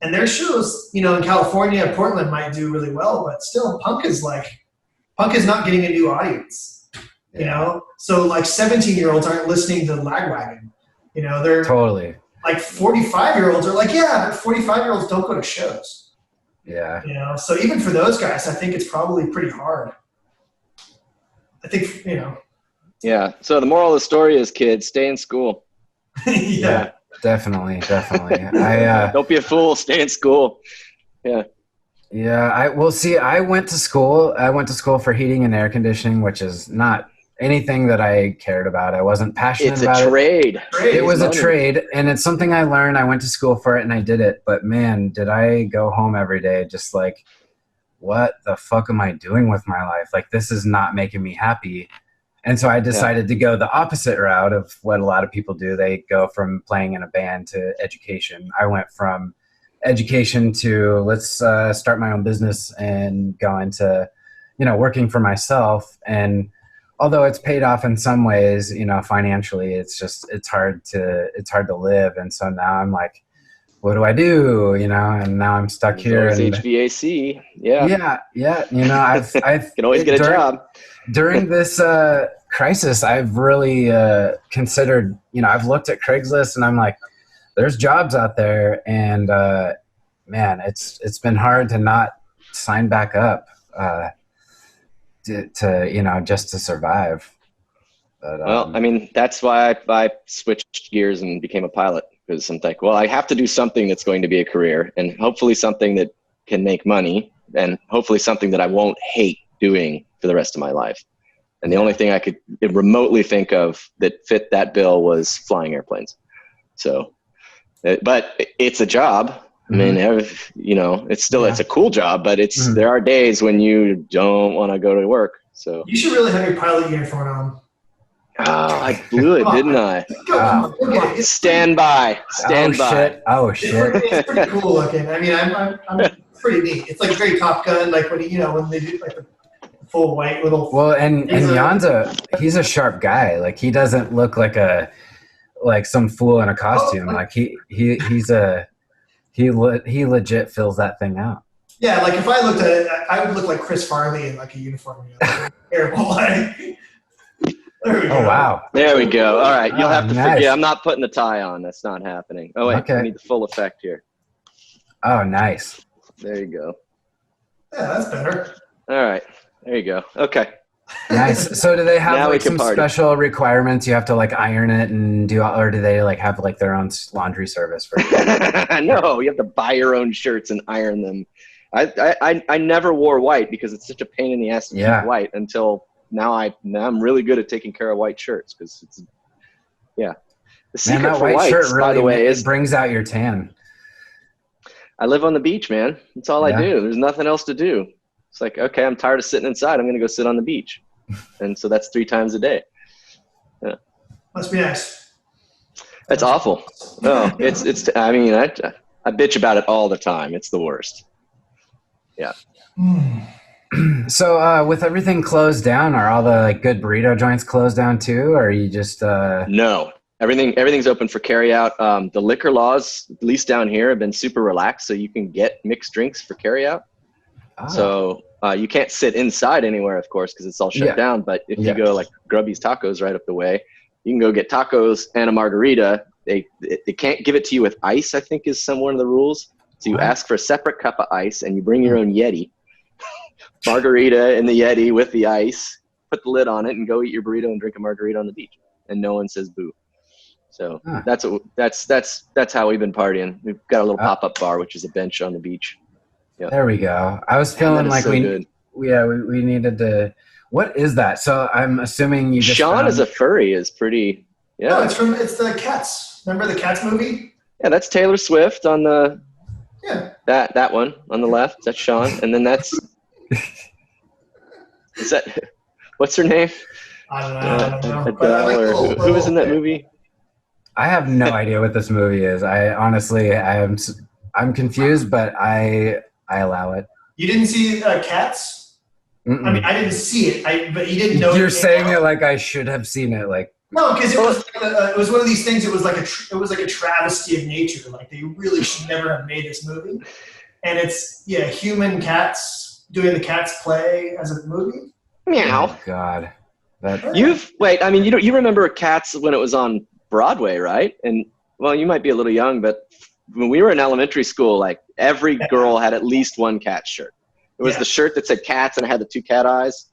and their shows, you know, in California, Portland might do really well, but still, punk is not getting a new audience, you know. So like 17-year-olds aren't listening to Lagwagon. You know, they're totally like 45-year-olds are like, yeah, but 45-year-olds don't go to shows. Yeah. You know, so even for those guys, I think it's probably pretty hard. I think, you know. Yeah. So the moral of the story is, kids, stay in school. Yeah, definitely. I don't be a fool. Stay in school. Yeah. Yeah. I went to school. I went to school for heating and air conditioning, which is not anything that I cared about. I wasn't passionate about it. It's a trade. It was a trade, and it's something I learned. I went to school for it and I did it. But man, did I go home every day just like, what the fuck am I doing with my life? Like, this is not making me happy. And so I decided to go the opposite route of what a lot of people do. They go from playing in a band to education. I went from education to let's start my own business and go into, you know, working for myself. And although it's paid off in some ways, you know, financially, it's hard to live. And so now I'm like, what do I do? You know, and now I'm stuck here. And HVAC. Yeah. You know, I've can always get a job. During this crisis, I've really considered, you know, I've looked at Craigslist and I'm like, there's jobs out there, and man, it's been hard to not sign back up to just to survive. But, Well, I mean, that's why I switched gears and became a pilot, because I'm like, well, I have to do something that's going to be a career, and hopefully something that can make money, and hopefully something that I won't hate doing for the rest of my life. And the only thing I could remotely think of that fit that bill was flying airplanes. So, but it's a job. I mean, it's still, it's a cool job, but there are days when you don't want to go to work. So you should really have your pilot uniform on. Oh, I blew it, didn't I? Stand by. Oh shit! It's pretty cool looking. I mean, I'm pretty neat. It's like very Top Gun, like when they do like the full white little. Well, and Jan's he's a sharp guy. Like he doesn't look like some fool in a costume. Like he legit fills that thing out. Yeah, like if I looked at it, I would look like Chris Farley in like a uniform. Terrible. There we go. Oh wow! There we go. All right, you'll have to forget. I'm not putting the tie on. That's not happening. Oh wait, okay. I need the full effect here. Oh, nice. There you go. Yeah, that's better. All right, there you go. Okay. Nice. So do they have like some special requirements? You have to like iron it and or do they like have like their own laundry service for it? No, you have to buy your own shirts and iron them. I never wore white because it's such a pain in the ass to keep white until now. I'm really good at taking care of white shirts because it's the secret that for white whites, shirt really by the way, is brings out your tan. I live on the beach, man. That's all I do. There's nothing else to do. It's like, okay, I'm tired of sitting inside. I'm going to go sit on the beach. And so that's 3 times a day. Yeah. Must be nice. That's awful. No, I mean, I bitch about it all the time. It's the worst. Yeah. So with everything closed down, are all the like good burrito joints closed down too? Or are you just No. Everything's open for carry out. The liquor laws, at least down here, have been super relaxed, so you can get mixed drinks for carry out. Oh. So you can't sit inside anywhere, of course, because it's all shut down. But if you go like Grubby's Tacos right up the way, you can go get tacos and a margarita. They can't give it to you with ice, I think is one of the rules. So you ask for a separate cup of ice and you bring your own Yeti. Margarita in the Yeti with the ice. Put the lid on it and go eat your burrito and drink a margarita on the beach. And no one says boo. So that's how we've been partying. We've got a little pop-up bar, which is a bench on the beach. Yeah. There we go. I was feeling like we needed to. What is that? So I'm assuming you just Sean as a furry is pretty. Yeah. No, it's the Cats. Remember the Cats movie? Yeah, that's Taylor Swift on the. Yeah. That one on the left. That's Sean, and then that's. Is that? What's her name? I don't know. Adele, who was in that movie? I have no idea what this movie is. I'm confused, but I allow it. You didn't see Cats? Mm-mm. I mean, I didn't see it. But you didn't know. You're saying it like I should have seen it. Like no, because it was one of these things. It was like a travesty of nature. Like they really should never have made this movie. And it's human cats doing the Cats play as a movie. Meow. Oh, God. I mean, you remember Cats when it was on Broadway, right? And well, you might be a little young, but when we were in elementary school, like every girl had at least one cat shirt. It was the shirt that said Cats and it had the 2 cat eyes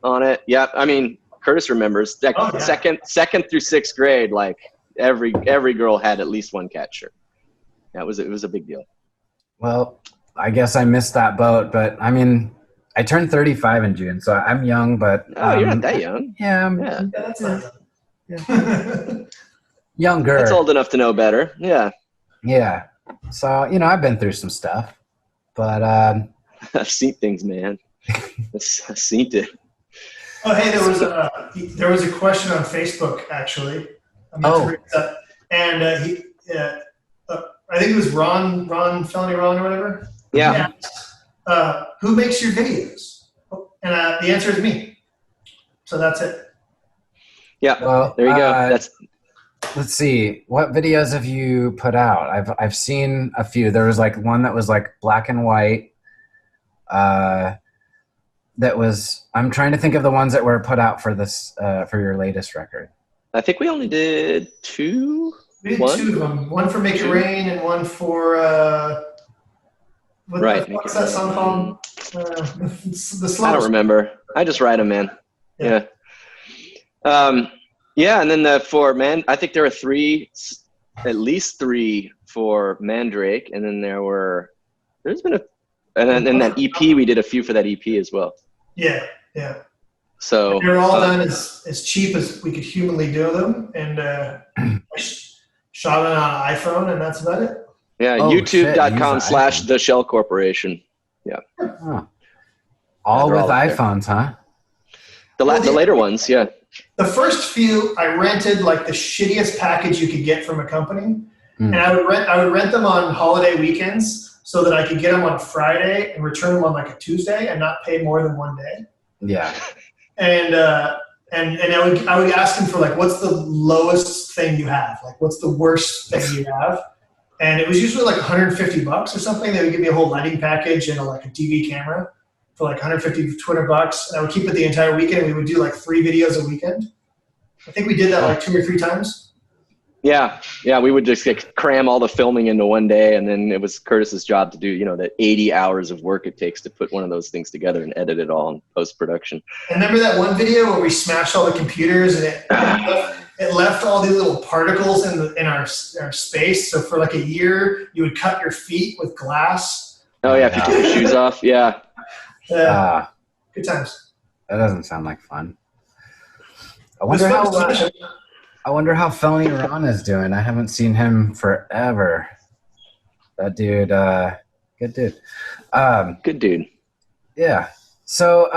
on it. Yeah, I mean, Curtis remembers. Like second through 6th grade, like every girl had at least one cat shirt. Yeah, it was a big deal. Well, I guess I missed that boat, but I mean, I turned 35 in June, so I'm young, but you're not that young. Yeah, that's not younger. That's old enough to know better. Yeah. Yeah. So, I've been through some stuff, but I've seen things, man. I've seen it. Oh, hey, there was a question on Facebook actually. And I think it was Ron Felony Ron or whatever. Yeah. Who makes your videos? And the answer is me. So that's it. Yeah. Well, there you go. Let's see. What videos have you put out? I've seen a few. There was like one that was like black and white. I'm trying to think of the ones that were put out for this for your latest record. I think we only did 2. We did 2 of them. One for Make It Rain and one for Right. What's that song called? The slow. I don't remember. I just write them, man. Yeah. Yeah, and then I think there were at least three for Mandrake, and then there's been and then that EP, we did a few for that EP as well. Yeah. So they're all done as cheap as we could humanly do them, and I shot it on an iPhone, and that's about it. Yeah, youtube.com/The Shell Corporation. Yeah. Huh. All with iPhones, huh? The later ones, yeah. The first few, I rented like the shittiest package you could get from a company, and I would rent them on holiday weekends so that I could get them on Friday and return them on like a Tuesday and not pay more than 1 day. Yeah. And I would ask them for like, what's the lowest thing you have? Like, what's the worst thing you have? And it was usually like $150 or something. They would give me a whole lighting package and like a DV camera for like $150, $200. And I would keep it the entire weekend. We would do like 3 videos a weekend. I think we did that like 2 or 3 times. Yeah. We would just cram all the filming into 1 day, and then it was Curtis's job to do, the 80 hours of work it takes to put one of those things together and edit it all in post-production. And remember that one video where we smashed all the computers and it left all these little particles in our space? So for like a year, you would cut your feet with glass. Oh yeah, if you took your shoes off, yeah. Good times. That doesn't sound like fun. I wonder how Felony Ron is doing. I haven't seen him forever. That dude, good dude. Good dude. Yeah. So,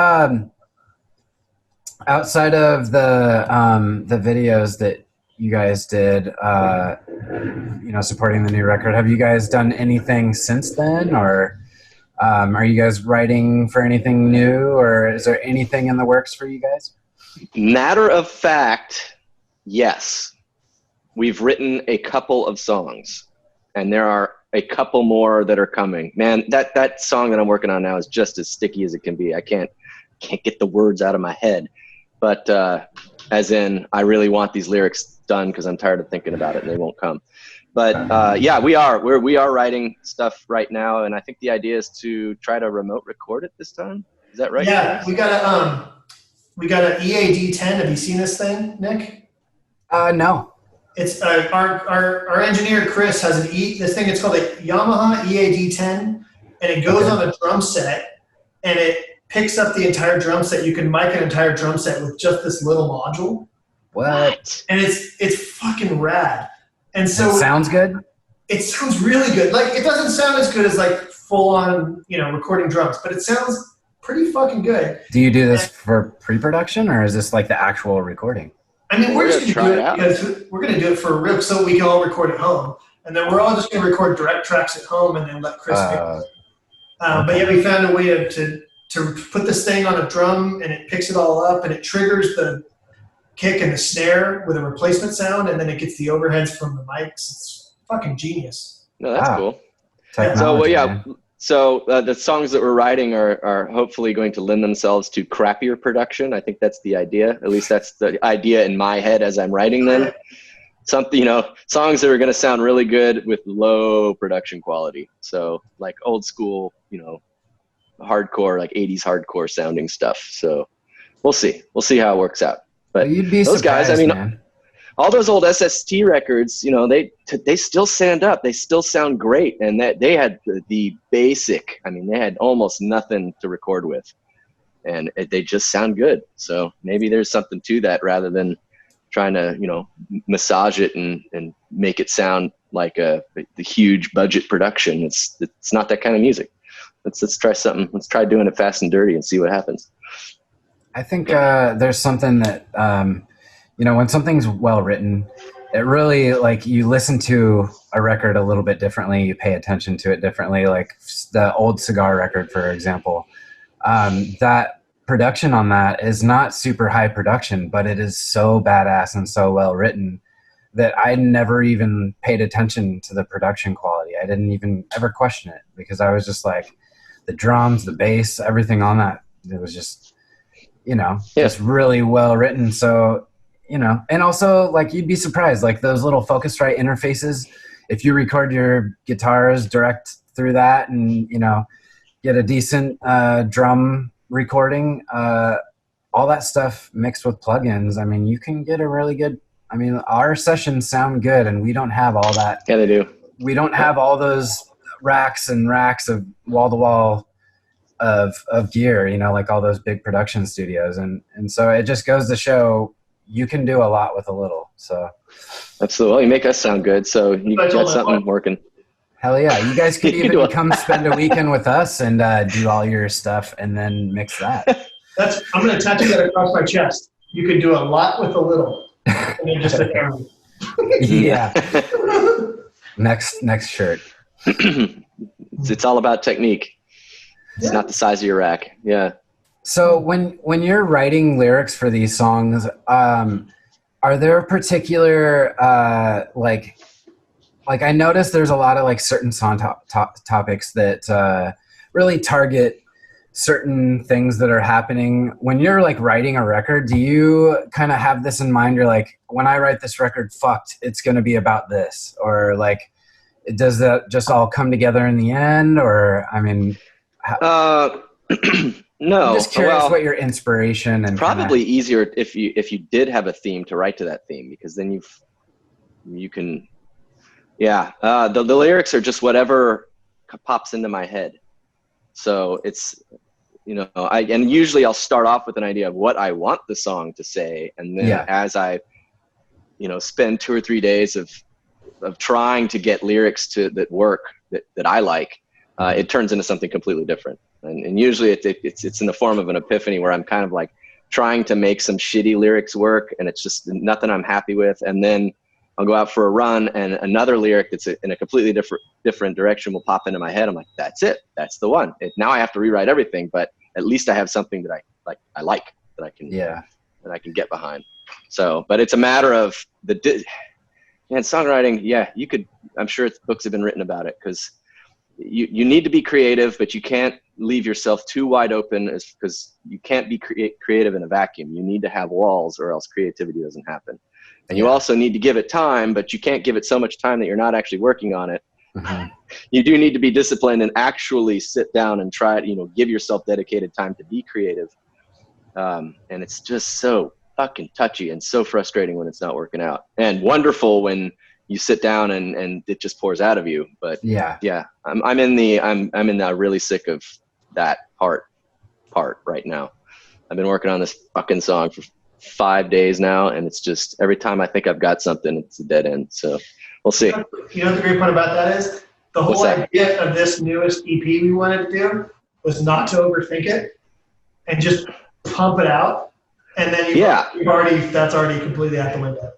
outside of the videos that you guys did, supporting the new record, have you guys done anything since then, or are you guys writing for anything new, or is there anything in the works for you guys? Matter of fact, yes. We've written a couple of songs, and there are a couple more that are coming. Man, that song that I'm working on now is just as sticky as it can be. I can't get the words out of my head, but as in, I really want these lyrics done because I'm tired of thinking about it and they won't come. But yeah, we are writing stuff right now, and I think the idea is to try to remote record it this time. Is that right? Yeah, we got an EAD-10. Have you seen this thing, Nick? No. It's our engineer Chris has this thing. It's called a Yamaha EAD-10, and it goes on a drum set, and it picks up the entire drum set. You can mic an entire drum set with just this little module. What? And it's fucking rad. And so it sounds good. It sounds really good. Like, it doesn't sound as good as like full on, recording drums, but it sounds pretty fucking good. Do you do this for pre-production, or is this like the actual recording? I mean, we're just going to do it because we're going to do it for real, so we can all record at home, and then we're all just going to record direct tracks at home, and then let Chris mix. But yeah, we found a way to put this thing on a drum, and it picks it all up, and it triggers the kick and the snare with a replacement sound, and then it gets the overheads from the mics. It's fucking genius. No, that's cool. Technology, So the songs that we're writing are hopefully going to lend themselves to crappier production. I think that's the idea. At least that's the idea in my head as I'm writing them. Something, songs that are going to sound really good with low production quality. So like old school, hardcore, like 80s hardcore sounding stuff. So we'll see. We'll see how it works out. But you'd be those guys, man. All those old SST records, they still stand up. They still sound great. And that they had the basic, they had almost nothing to record with. And they just sound good. So maybe there's something to that rather than trying to, massage it and make it sound like the huge budget production. It's not that kind of music. Let's try something. Let's try doing it fast and dirty and see what happens. I think there's something that, when something's well written, it really, like, you listen to a record a little bit differently, you pay attention to it differently. Like the old Cigar record, for example, that production on that is not super high production, but it is so badass and so well written that I never even paid attention to the production quality. I didn't even ever question it because I was just like, the drums, the bass, everything on that, it was just, just really well written. So, and also, like, you'd be surprised, like those little Focusrite interfaces if you record your guitars direct through that and, you know, get a decent drum recording, all that stuff mixed with plugins, I mean, you can get a really good, I mean, our sessions sound good, and we don't have all that. Yeah, they do. We don't have all those racks and racks of wall-to-wall of gear, you know, like all those big production studios. And so it just goes to show you can do a lot with a little. So absolutely. Well, you make us sound good, so you got something working. Hell yeah. You guys could even come spend a weekend with us and do all your stuff and then mix that. I'm going to tattoo that across my chest. You can do a lot with a little. And then just sit there. Yeah. Next shirt. It's all about technique. It's not the size of your rack. Yeah. So when you're writing lyrics for these songs, are there particular like I noticed there's a lot of like certain song topics that really target certain things that are happening when you're like writing a record. Do you kind of have this in mind? You're like, when I write this record, fucked, it's going to be about this, or like, does that just all come together in the end? Or, I mean, no, I'm just curious what your inspiration and probably easier if you did have a theme to write to that theme, because then you can, the lyrics are just whatever pops into my head. So it's, you know, and usually I'll start off with an idea of what I want the song to say. And then as I, you know, spend 2 or 3 days of trying to get lyrics that work, that I like, it turns into something completely different. And usually it's in the form of an epiphany where I'm kind of like trying to make some shitty lyrics work, and it's just nothing I'm happy with. And then I'll go out for a run, and another lyric that's in a completely different direction will pop into my head. I'm like, that's it. That's the one. Now I have to rewrite everything, but at least I have something that I like that I can get behind. So, but it's a matter of songwriting. Yeah, you could. I'm sure books have been written about it, because you need to be creative, but you can't leave yourself too wide open, because you can't be creative in a vacuum. You need to have walls, or else creativity doesn't happen. And you also need to give it time, but you can't give it so much time that you're not actually working on it. Mm-hmm. You do need to be disciplined and actually sit down and try it, you know, give yourself dedicated time to be creative. And it's just so fucking touchy and so frustrating when it's not working out, and wonderful when you sit down and it just pours out of you. But I'm in the really sick of that part right now. I've been working on this fucking song for 5 days now, and it's just every time I think I've got something, it's a dead end. So we'll see. You know what the great part about that is? The whole idea of this newest EP we wanted to do was not to overthink it and just pump it out. And then that's already completely out the window.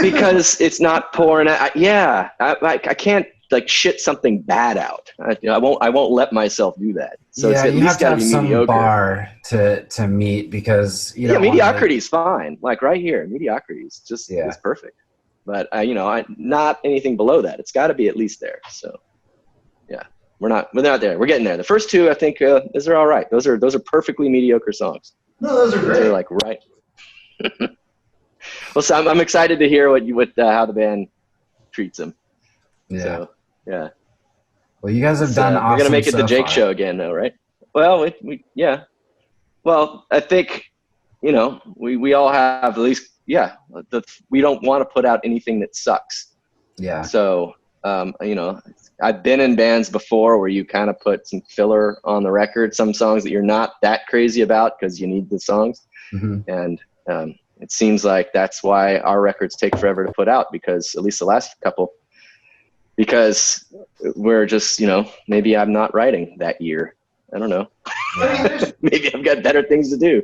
Because it's not pouring out. I can't like shit something bad out. I won't let myself do that. So it's at you least have to have some mediocre. bar to meet, because mediocrity is fine. Like right here, mediocrity is just is perfect. But not anything below that. It's got to be at least there. So we're not there. We're getting there. The first two, I think, those are all right. Those are perfectly mediocre songs. No, those are great. They're like right. Well, so I'm excited to hear how the band treats them. Yeah. So, yeah. Well, you guys have done awesome. We're gonna make it the Jake show again, though, right? Well, Well, I think we all have at least we don't want to put out anything that sucks. Yeah. So I've been in bands before where you kind of put some filler on the record, some songs that you're not that crazy about because you need the songs, and it seems like that's why our records take forever to put out, because at least the last couple. Because we're just, maybe I'm not writing that year. I don't know. Maybe I've got better things to do.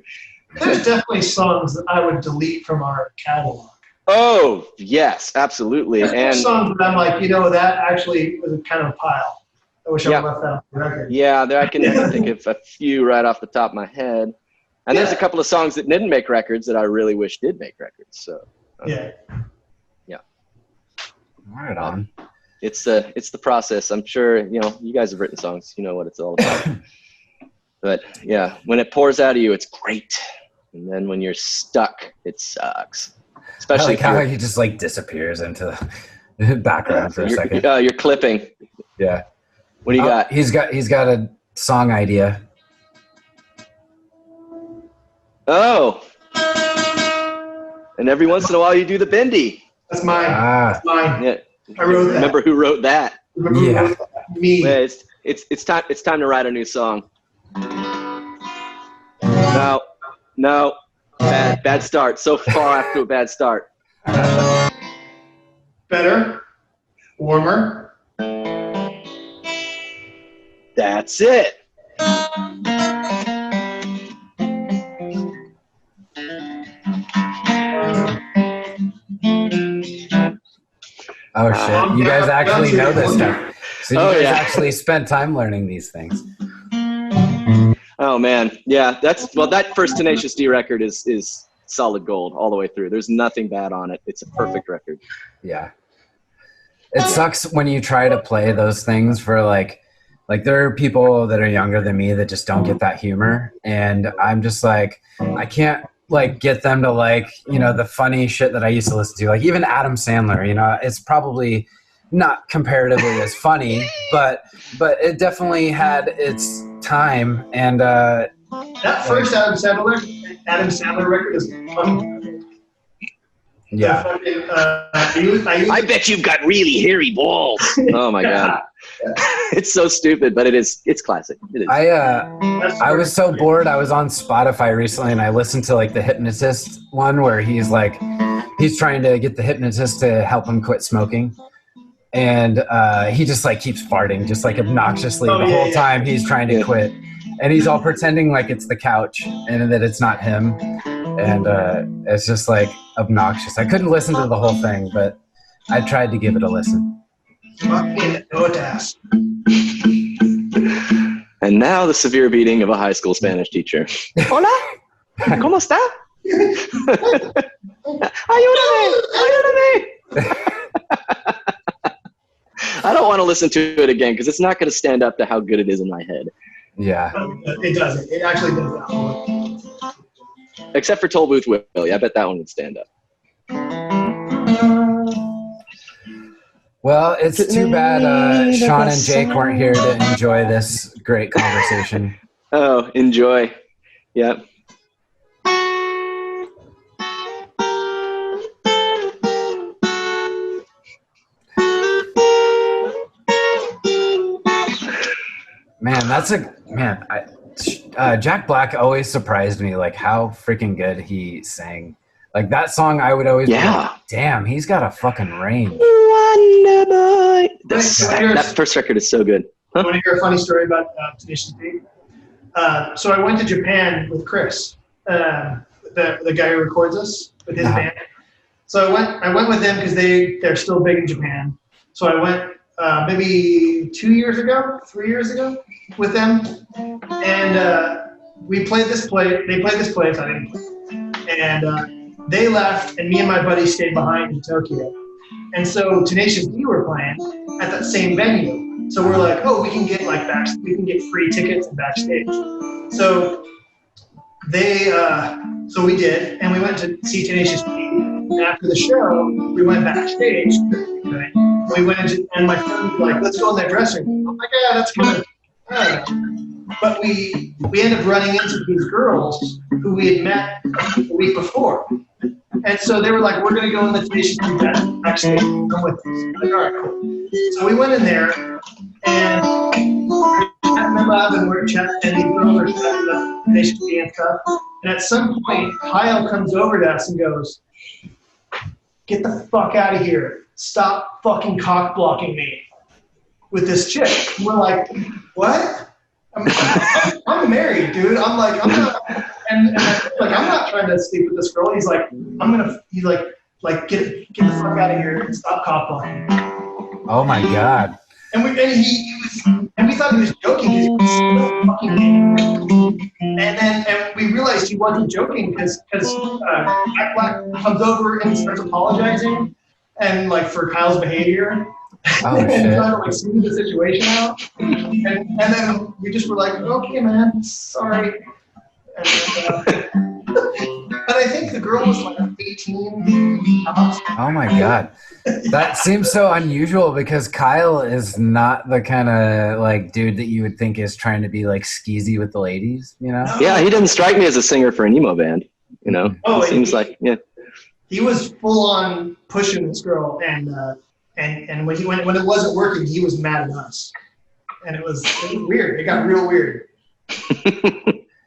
There's definitely songs that I would delete from our catalog. Oh, yes, absolutely. And songs that I'm like, that actually was kind of a pile. I wish I left that on the record. Yeah, I can think of a few right off the top of my head. And there's a couple of songs that didn't make records that I really wish did make records. So yeah. Right on. It's the process. I'm sure you guys have written songs. You know what it's all about. But yeah, when it pours out of you, it's great. And then when you're stuck, it sucks. Especially how he just like disappears into background for a second. You're clipping. Yeah. What do you got? He's got a song idea. Oh. And every once in a while you do the bendy. That's mine. That's mine. Yeah. I wrote that. Remember who wrote that? Yeah. Me. Yeah, it's time to write a new song. No. Bad start. So far after a bad start. Better. Warmer. That's it. Oh shit! You guys actually know this stuff. So you guys actually spent time learning these things. Oh man, yeah. That first Tenacious D record is solid gold all the way through. There's nothing bad on it. It's a perfect record. Yeah. It sucks when you try to play those things for like there are people that are younger than me that just don't get that humor, and I'm just like, I can't like get them to like, you know, the funny shit that I used to listen to. Like even Adam Sandler, you know, it's probably not comparatively as funny, but it definitely had its time. And that first Adam Sandler record is funny. Yeah. I bet you've got really hairy balls. Oh my god. It's so stupid, but it's classic. It is. I was so bored. I was on Spotify recently and I listened to like the hypnotist one where he's trying to get the hypnotist to help him quit smoking. And he just like keeps farting just like obnoxiously the whole time he's trying to quit. And he's all pretending like it's the couch and that it's not him. And it's just like obnoxious. I couldn't listen to the whole thing, but I tried to give it a listen. And now the severe beating of a high school Spanish teacher. Hola, ¿cómo está? Ayúdame. I don't want to listen to it again because it's not going to stand up to how good it is in my head. Yeah. It doesn't. It actually does that. Except for Toll Booth Willie. I bet that one would stand up. Well, it's too bad Sean and Jake weren't here to enjoy this great conversation. Oh, enjoy. Yep. Jack Black always surprised me, like how freaking good he sang. Like that song, I would always be like, damn, he's got a fucking range. That first record is so good. Huh? Want to hear a funny story about Tenacious D? So I went to Japan with Chris, the guy who records us with his band. So I went with them because they're still big in Japan. So I went maybe 3 years ago with them, and we played this place. They played this place, I didn't play. And they left, and me and my buddy stayed behind in Tokyo. And so Tenacious D were playing at that same venue. So we're like, oh, we can get we can get free tickets and backstage. So so we did, and we went to see Tenacious D. And after the show, we went backstage. Right? We went into, and my friend was like, let's go in that dressing room. I'm like, yeah, that's good. But we ended up running into these girls who we had met the week before. And so they were like, we're going to go in the Tenacious D backstage. Come with us. I'm like, all right, cool. So we went in there, and we're chatting them up, and we're chatting, and these girls are chatting the Tenacious D and stuff. And at some point, Kyle comes over to us and goes, get the fuck out of here. Stop fucking cock blocking me with this chick. And we're like, what? I'm married, dude. I'm like, I'm not, and like, I'm not trying to sleep with this girl. He's like, he's like, get the fuck out of here and stop cock blocking me. Oh my God. And we thought he was joking because he was so fucking angry. And we realized he wasn't joking because Jack Black comes over and starts apologizing and like for Kyle's behavior. Oh, and shit. trying to like smooth the situation out. And then we just were like, okay, man, sorry. And then I think the girl was like 18. Oh my God. That seems so unusual because Kyle is not the kind of like dude that you would think is trying to be like skeezy with the ladies, you know? Yeah, he doesn't strike me as a singer for an emo band. You know, Oh, it seems like he was full on pushing this girl, and when it wasn't working, he was mad at us, and it was weird. It got real weird.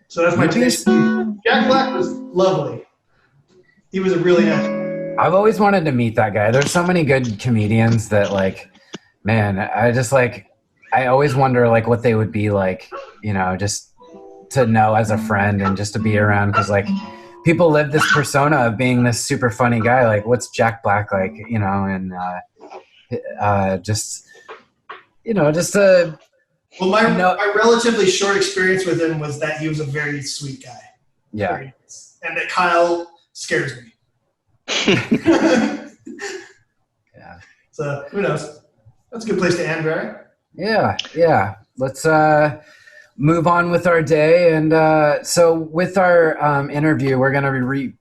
So that's my taste. Jack Black was lovely. He was a really nice. I've always wanted to meet that guy. There's so many good comedians that like, man, I always wonder like what they would be like, you know, just to know as a friend and just to be around, because like people live this persona of being this super funny guy. Like, what's Jack Black like, you know, and just Well, my relatively short experience with him was that he was a very sweet guy. Yeah. And that Kyle scares me. Yeah. So who knows? That's a good place to end, right? Yeah. Let's move on with our day. And so with our interview, we're going to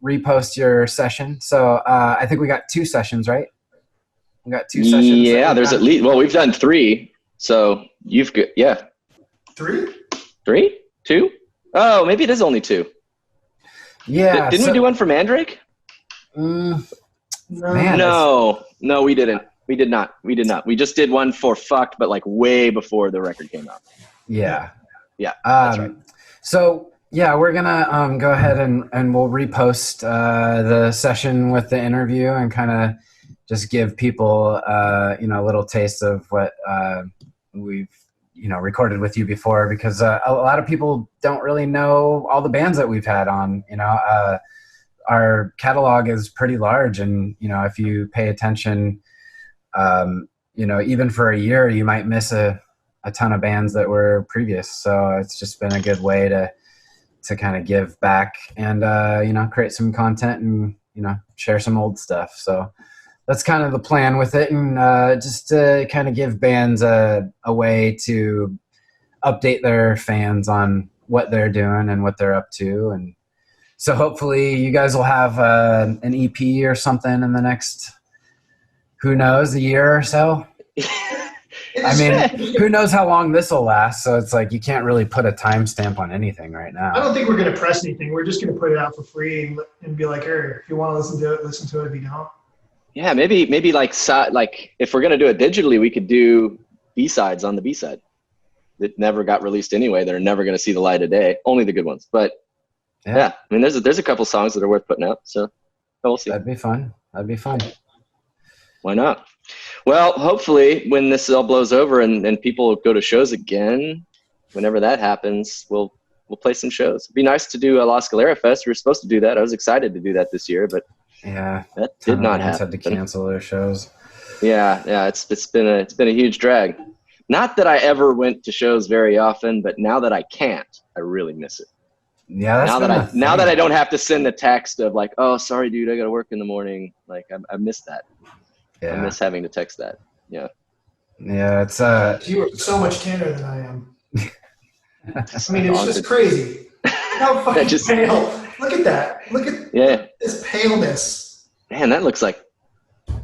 repost your session. So I think we got 2 sessions, right? We got 2 sessions. Yeah, there's at least, well, we've done 3. So you've got, 3? 3? 2? Oh, maybe it is only 2. Yeah. Didn't we do one for Mandrake? Man, No, we didn't. We did not. We just did one for Fucked, but like way before the record came out. Yeah. That's right. So yeah, we're gonna go ahead and we'll repost the session with the interview and kind of just give people a little taste of what we've recorded with you before, because a lot of people don't really know all the bands that we've had on. Our catalog is pretty large, and if you pay attention, even for a year, you might miss a ton of bands that were previous. So it's just been a good way to kind of give back and create some content and share some old stuff. So that's kind of the plan with it, and just to kind of give bands a way to update their fans on what they're doing and what they're up to. And so hopefully you guys will have an EP or something in the next, who knows, a year or so. I mean, who knows how long this will last? So it's like you can't really put a timestamp on anything right now. I don't think we're going to press anything. We're just going to put it out for free and be like, hey, if you want to listen to it, listen to it. If you don't. Yeah, maybe like if we're going to do it digitally, we could do B-sides on the B-side that never got released anyway. They're never going to see the light of day. Only the good ones. But yeah, I mean, there's a couple songs that are worth putting out. So we'll see. That'd be fun. Why not? Well, hopefully when this all blows over and people go to shows again, whenever that happens, we'll play some shows. It'd be nice to do a La Scalera Fest. We were supposed to do that. I was excited to do that this year, but yeah, that did not happen. Had to cancel their shows. Yeah, it's been a huge drag. Not that I ever went to shows very often, but now that I can't, I really miss it. Yeah, now that I don't have to send the text of like, oh, sorry, dude, I got to work in the morning. Like I miss that. Yeah. I miss having to text that. Yeah. Yeah, it's You are so much tanner than I am. I mean, it's just crazy. How fucking pale. Look at that. Look at this paleness. Man, that looks like,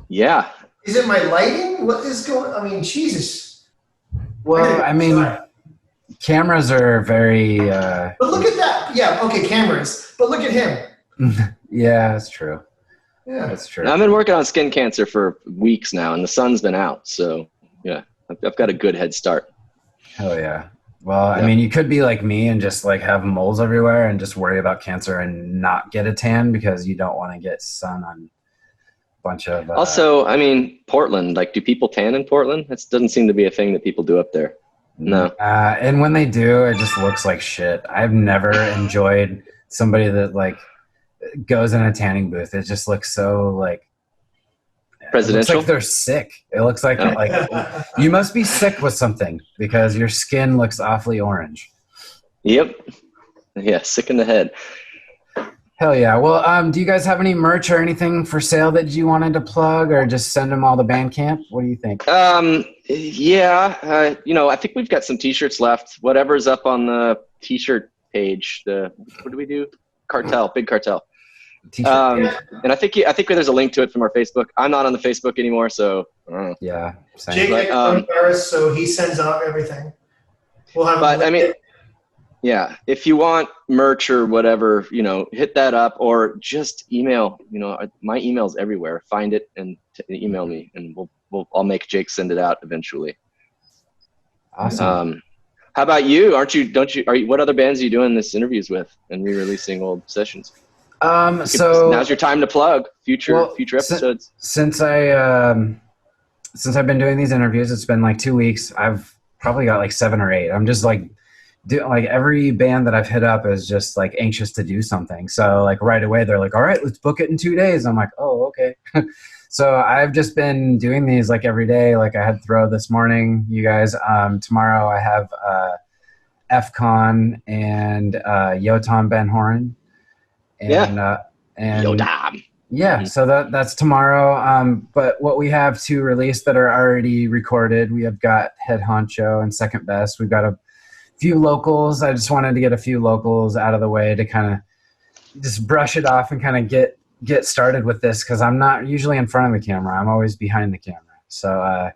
yeah. Is it my lighting? What is going on? I mean, Jesus. Well, I mean, cameras are very... But look at that. Yeah, okay, cameras. But look at him. Yeah, that's true. Yeah, that's true. I've been working on skin cancer for weeks now, and the sun's been out. So, yeah, I've got a good head start. Hell yeah. Well, I mean, you could be like me and just like have moles everywhere and just worry about cancer and not get a tan because you don't want to get sun on a bunch of... Also, I mean, Portland, like, do people tan in Portland? That doesn't seem to be a thing that people do up there. No. And when they do, it just looks like shit. I've never enjoyed somebody that like goes in a tanning booth. It just looks so like presidential. It looks like they're sick. It looks like you must be sick with something because your skin looks awfully orange. Yep. Yeah, sick in the head. Hell yeah. Well, do you guys have any merch or anything for sale that you wanted to plug, or just send them all to Bandcamp? What do you think? Yeah. I think we've got some t-shirts left. Whatever's up on the t-shirt page. What do we do? Cartel, Big Cartel. T-shirt. And I think there's a link to it from our Facebook. I'm not on the Facebook anymore, so yeah. Same. Jake had coronavirus, so he sends out everything. We'll have. But I mean, yeah, if you want merch or whatever, hit that up or just email. My email's everywhere. Find it and email me, and I'll make Jake send it out eventually. Awesome. How about you? What other bands are you doing this interviews with and re-releasing old sessions? So now's your time to plug future episodes. Since I've been doing these interviews, it's been like 2 weeks. I've probably got like 7 or 8. I'm just like every band that I've hit up is just like anxious to do something. So like right away they're like, all right, let's book it in 2 days. I'm like, oh, okay. So I've just been doing these like every day. Like I had Throw this morning, you guys. Tomorrow I have FCon and Yotam Ben Horan. And Yotam. Yeah, so that's tomorrow. But what we have to release that are already recorded, we have got Head Honcho and Second Best. We've got a few locals. I just wanted to get a few locals out of the way to kind of just brush it off and kind of get started with this, because I'm not usually in front of the camera. I'm always behind the camera. So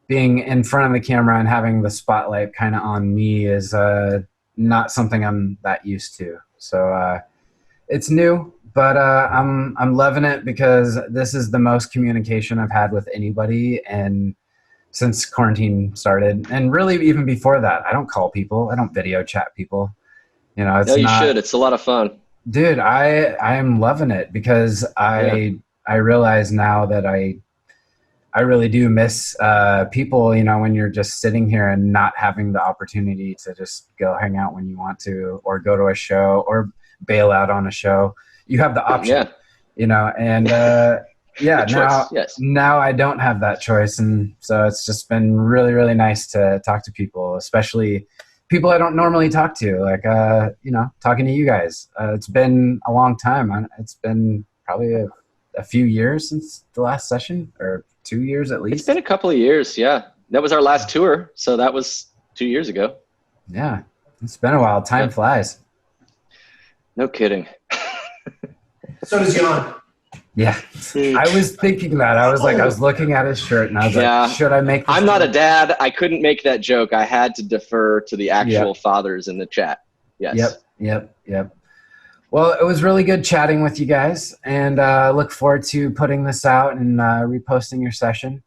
being in front of the camera and having the spotlight kind of on me is not something I'm that used to. So it's new, but I'm loving it, because this is the most communication I've had with anybody and since quarantine started, and really even before that. I don't call people. I don't video chat people. It's you should. It's a lot of fun. Dude, I am loving it, because I realize now that I really do miss people, when you're just sitting here and not having the opportunity to just go hang out when you want to, or go to a show, or bail out on a show. You have the option, and now I don't have that choice. And so it's just been really, really nice to talk to people, especially people I don't normally talk to, like, talking to you guys. It's been a long time. It's been probably a few years since the last session, or 2 years at least. It's been a couple of years. Yeah. That was our last tour. So that was 2 years ago. Yeah. It's been a while. Time flies. No kidding. So does Jan. Yeah. I was thinking that. I was looking at his shirt and I was like, should I make this I'm not a dad. I couldn't make that joke. I had to defer to the actual fathers in the chat. Yes. Yep. Well, it was really good chatting with you guys, and look forward to putting this out and reposting your session.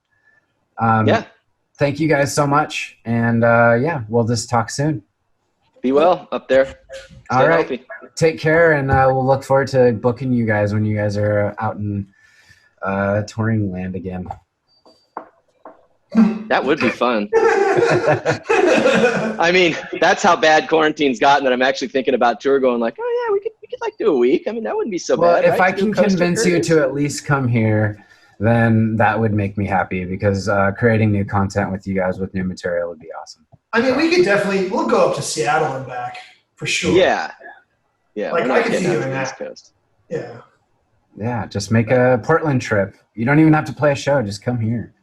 Thank you guys so much. And we'll just talk soon. Be well up there. Stay All right. healthy. Take care, and we'll look forward to booking you guys when you guys are out in touring land again. That would be fun. I mean, that's how bad quarantine's gotten that I'm actually thinking about tour, going like, oh yeah, we could like do a week. I mean, that wouldn't be so bad. Well, if I can convince you to at least come here, then that would make me happy, because creating new content with you guys with new material would be awesome. I mean, we'll go up to Seattle and back for sure. Yeah. Like, I can see doing that. Coast. Yeah. Yeah, just make a Portland trip. You don't even have to play a show. Just come here.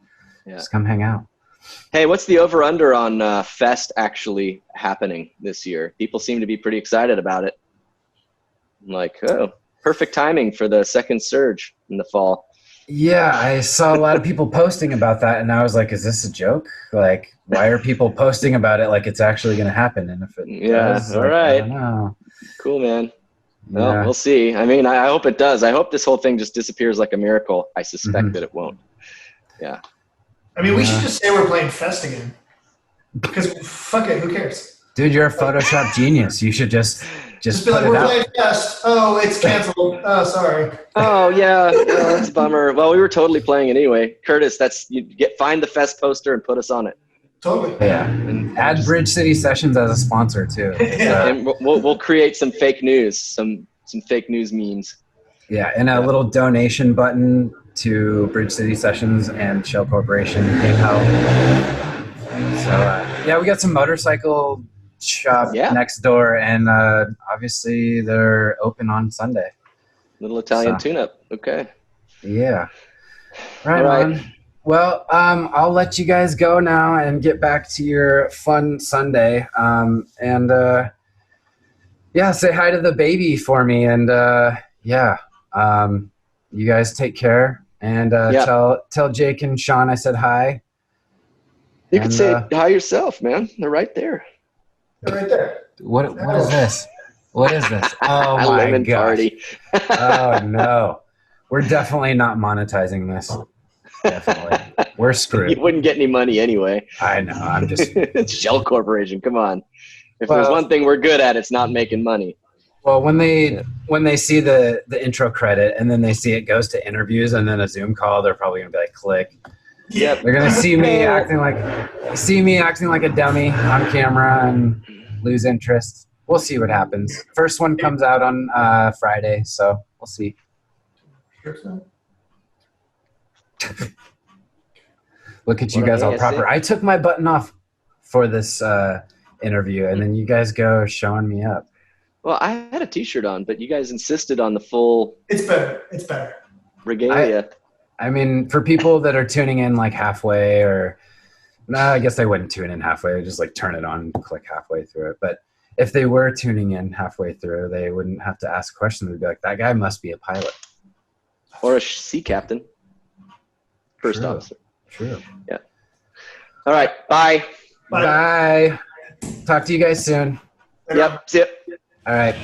Yeah. Just come hang out. Hey, what's the over-under on Fest actually happening this year? People seem to be pretty excited about it. I'm like, oh, perfect timing for the second surge in the fall. Yeah, I saw a lot of people posting about that, and I was like, is this a joke? Like, why are people posting about it like it's actually going to happen? And if it does, all like, right. I don't know. Cool, man. Well, we'll see. I mean, I hope it does. I hope this whole thing just disappears like a miracle. I suspect that it won't. Yeah. I mean, we should just say we're playing Fest again. Because fuck it, who cares? Dude, you're a Photoshop genius. You should just be like, we're playing Fest. Oh, it's canceled. Oh, sorry. Oh yeah, that's a bummer. Well, we were totally playing it anyway. Curtis, find the Fest poster and put us on it. Totally. Yeah, and add Bridge City Sessions as a sponsor too. Yeah. And we'll create some fake news, some fake news memes. Yeah, and a little donation button to Bridge City Sessions and Shell Corporation PayPal. So we got some motorcycle shop next door, and obviously they're open on Sunday. Little Italian tune-up. Okay. Yeah. Right on. Well, I'll let you guys go now and get back to your fun Sunday. Say hi to the baby for me. And You guys take care, and tell Jake and Sean I said hi. You can say hi yourself, man. They're right there. They're right there. What is this? What is this? Oh my Lemon gosh! party. Oh no, we're definitely not monetizing this. Definitely, we're screwed. You wouldn't get any money anyway. I know. I'm just. It's Shell Corporation. Come on. If there's one thing we're good at, it's not making money. Well, when they see the intro credit and then they see it goes to interviews and then a Zoom call, they're probably gonna be like, click. Yep. They're gonna see me acting like a dummy on camera and lose interest. We'll see what happens. First one comes out on Friday, so we'll see. Look at you guys all proper. I took my button off for this interview, and then you guys go showing me up. Well, I had a T-shirt on, but you guys insisted on the full. It's better. Regalia. I mean, for people that are tuning in like halfway, or no, I guess they wouldn't tune in halfway. They just like turn it on and click halfway through it. But if they were tuning in halfway through, they wouldn't have to ask questions. They'd be like, "That guy must be a pilot or a sea captain, first officer." True. Yeah. All right. Bye. Bye. Talk to you guys soon. Yep. See ya. All right.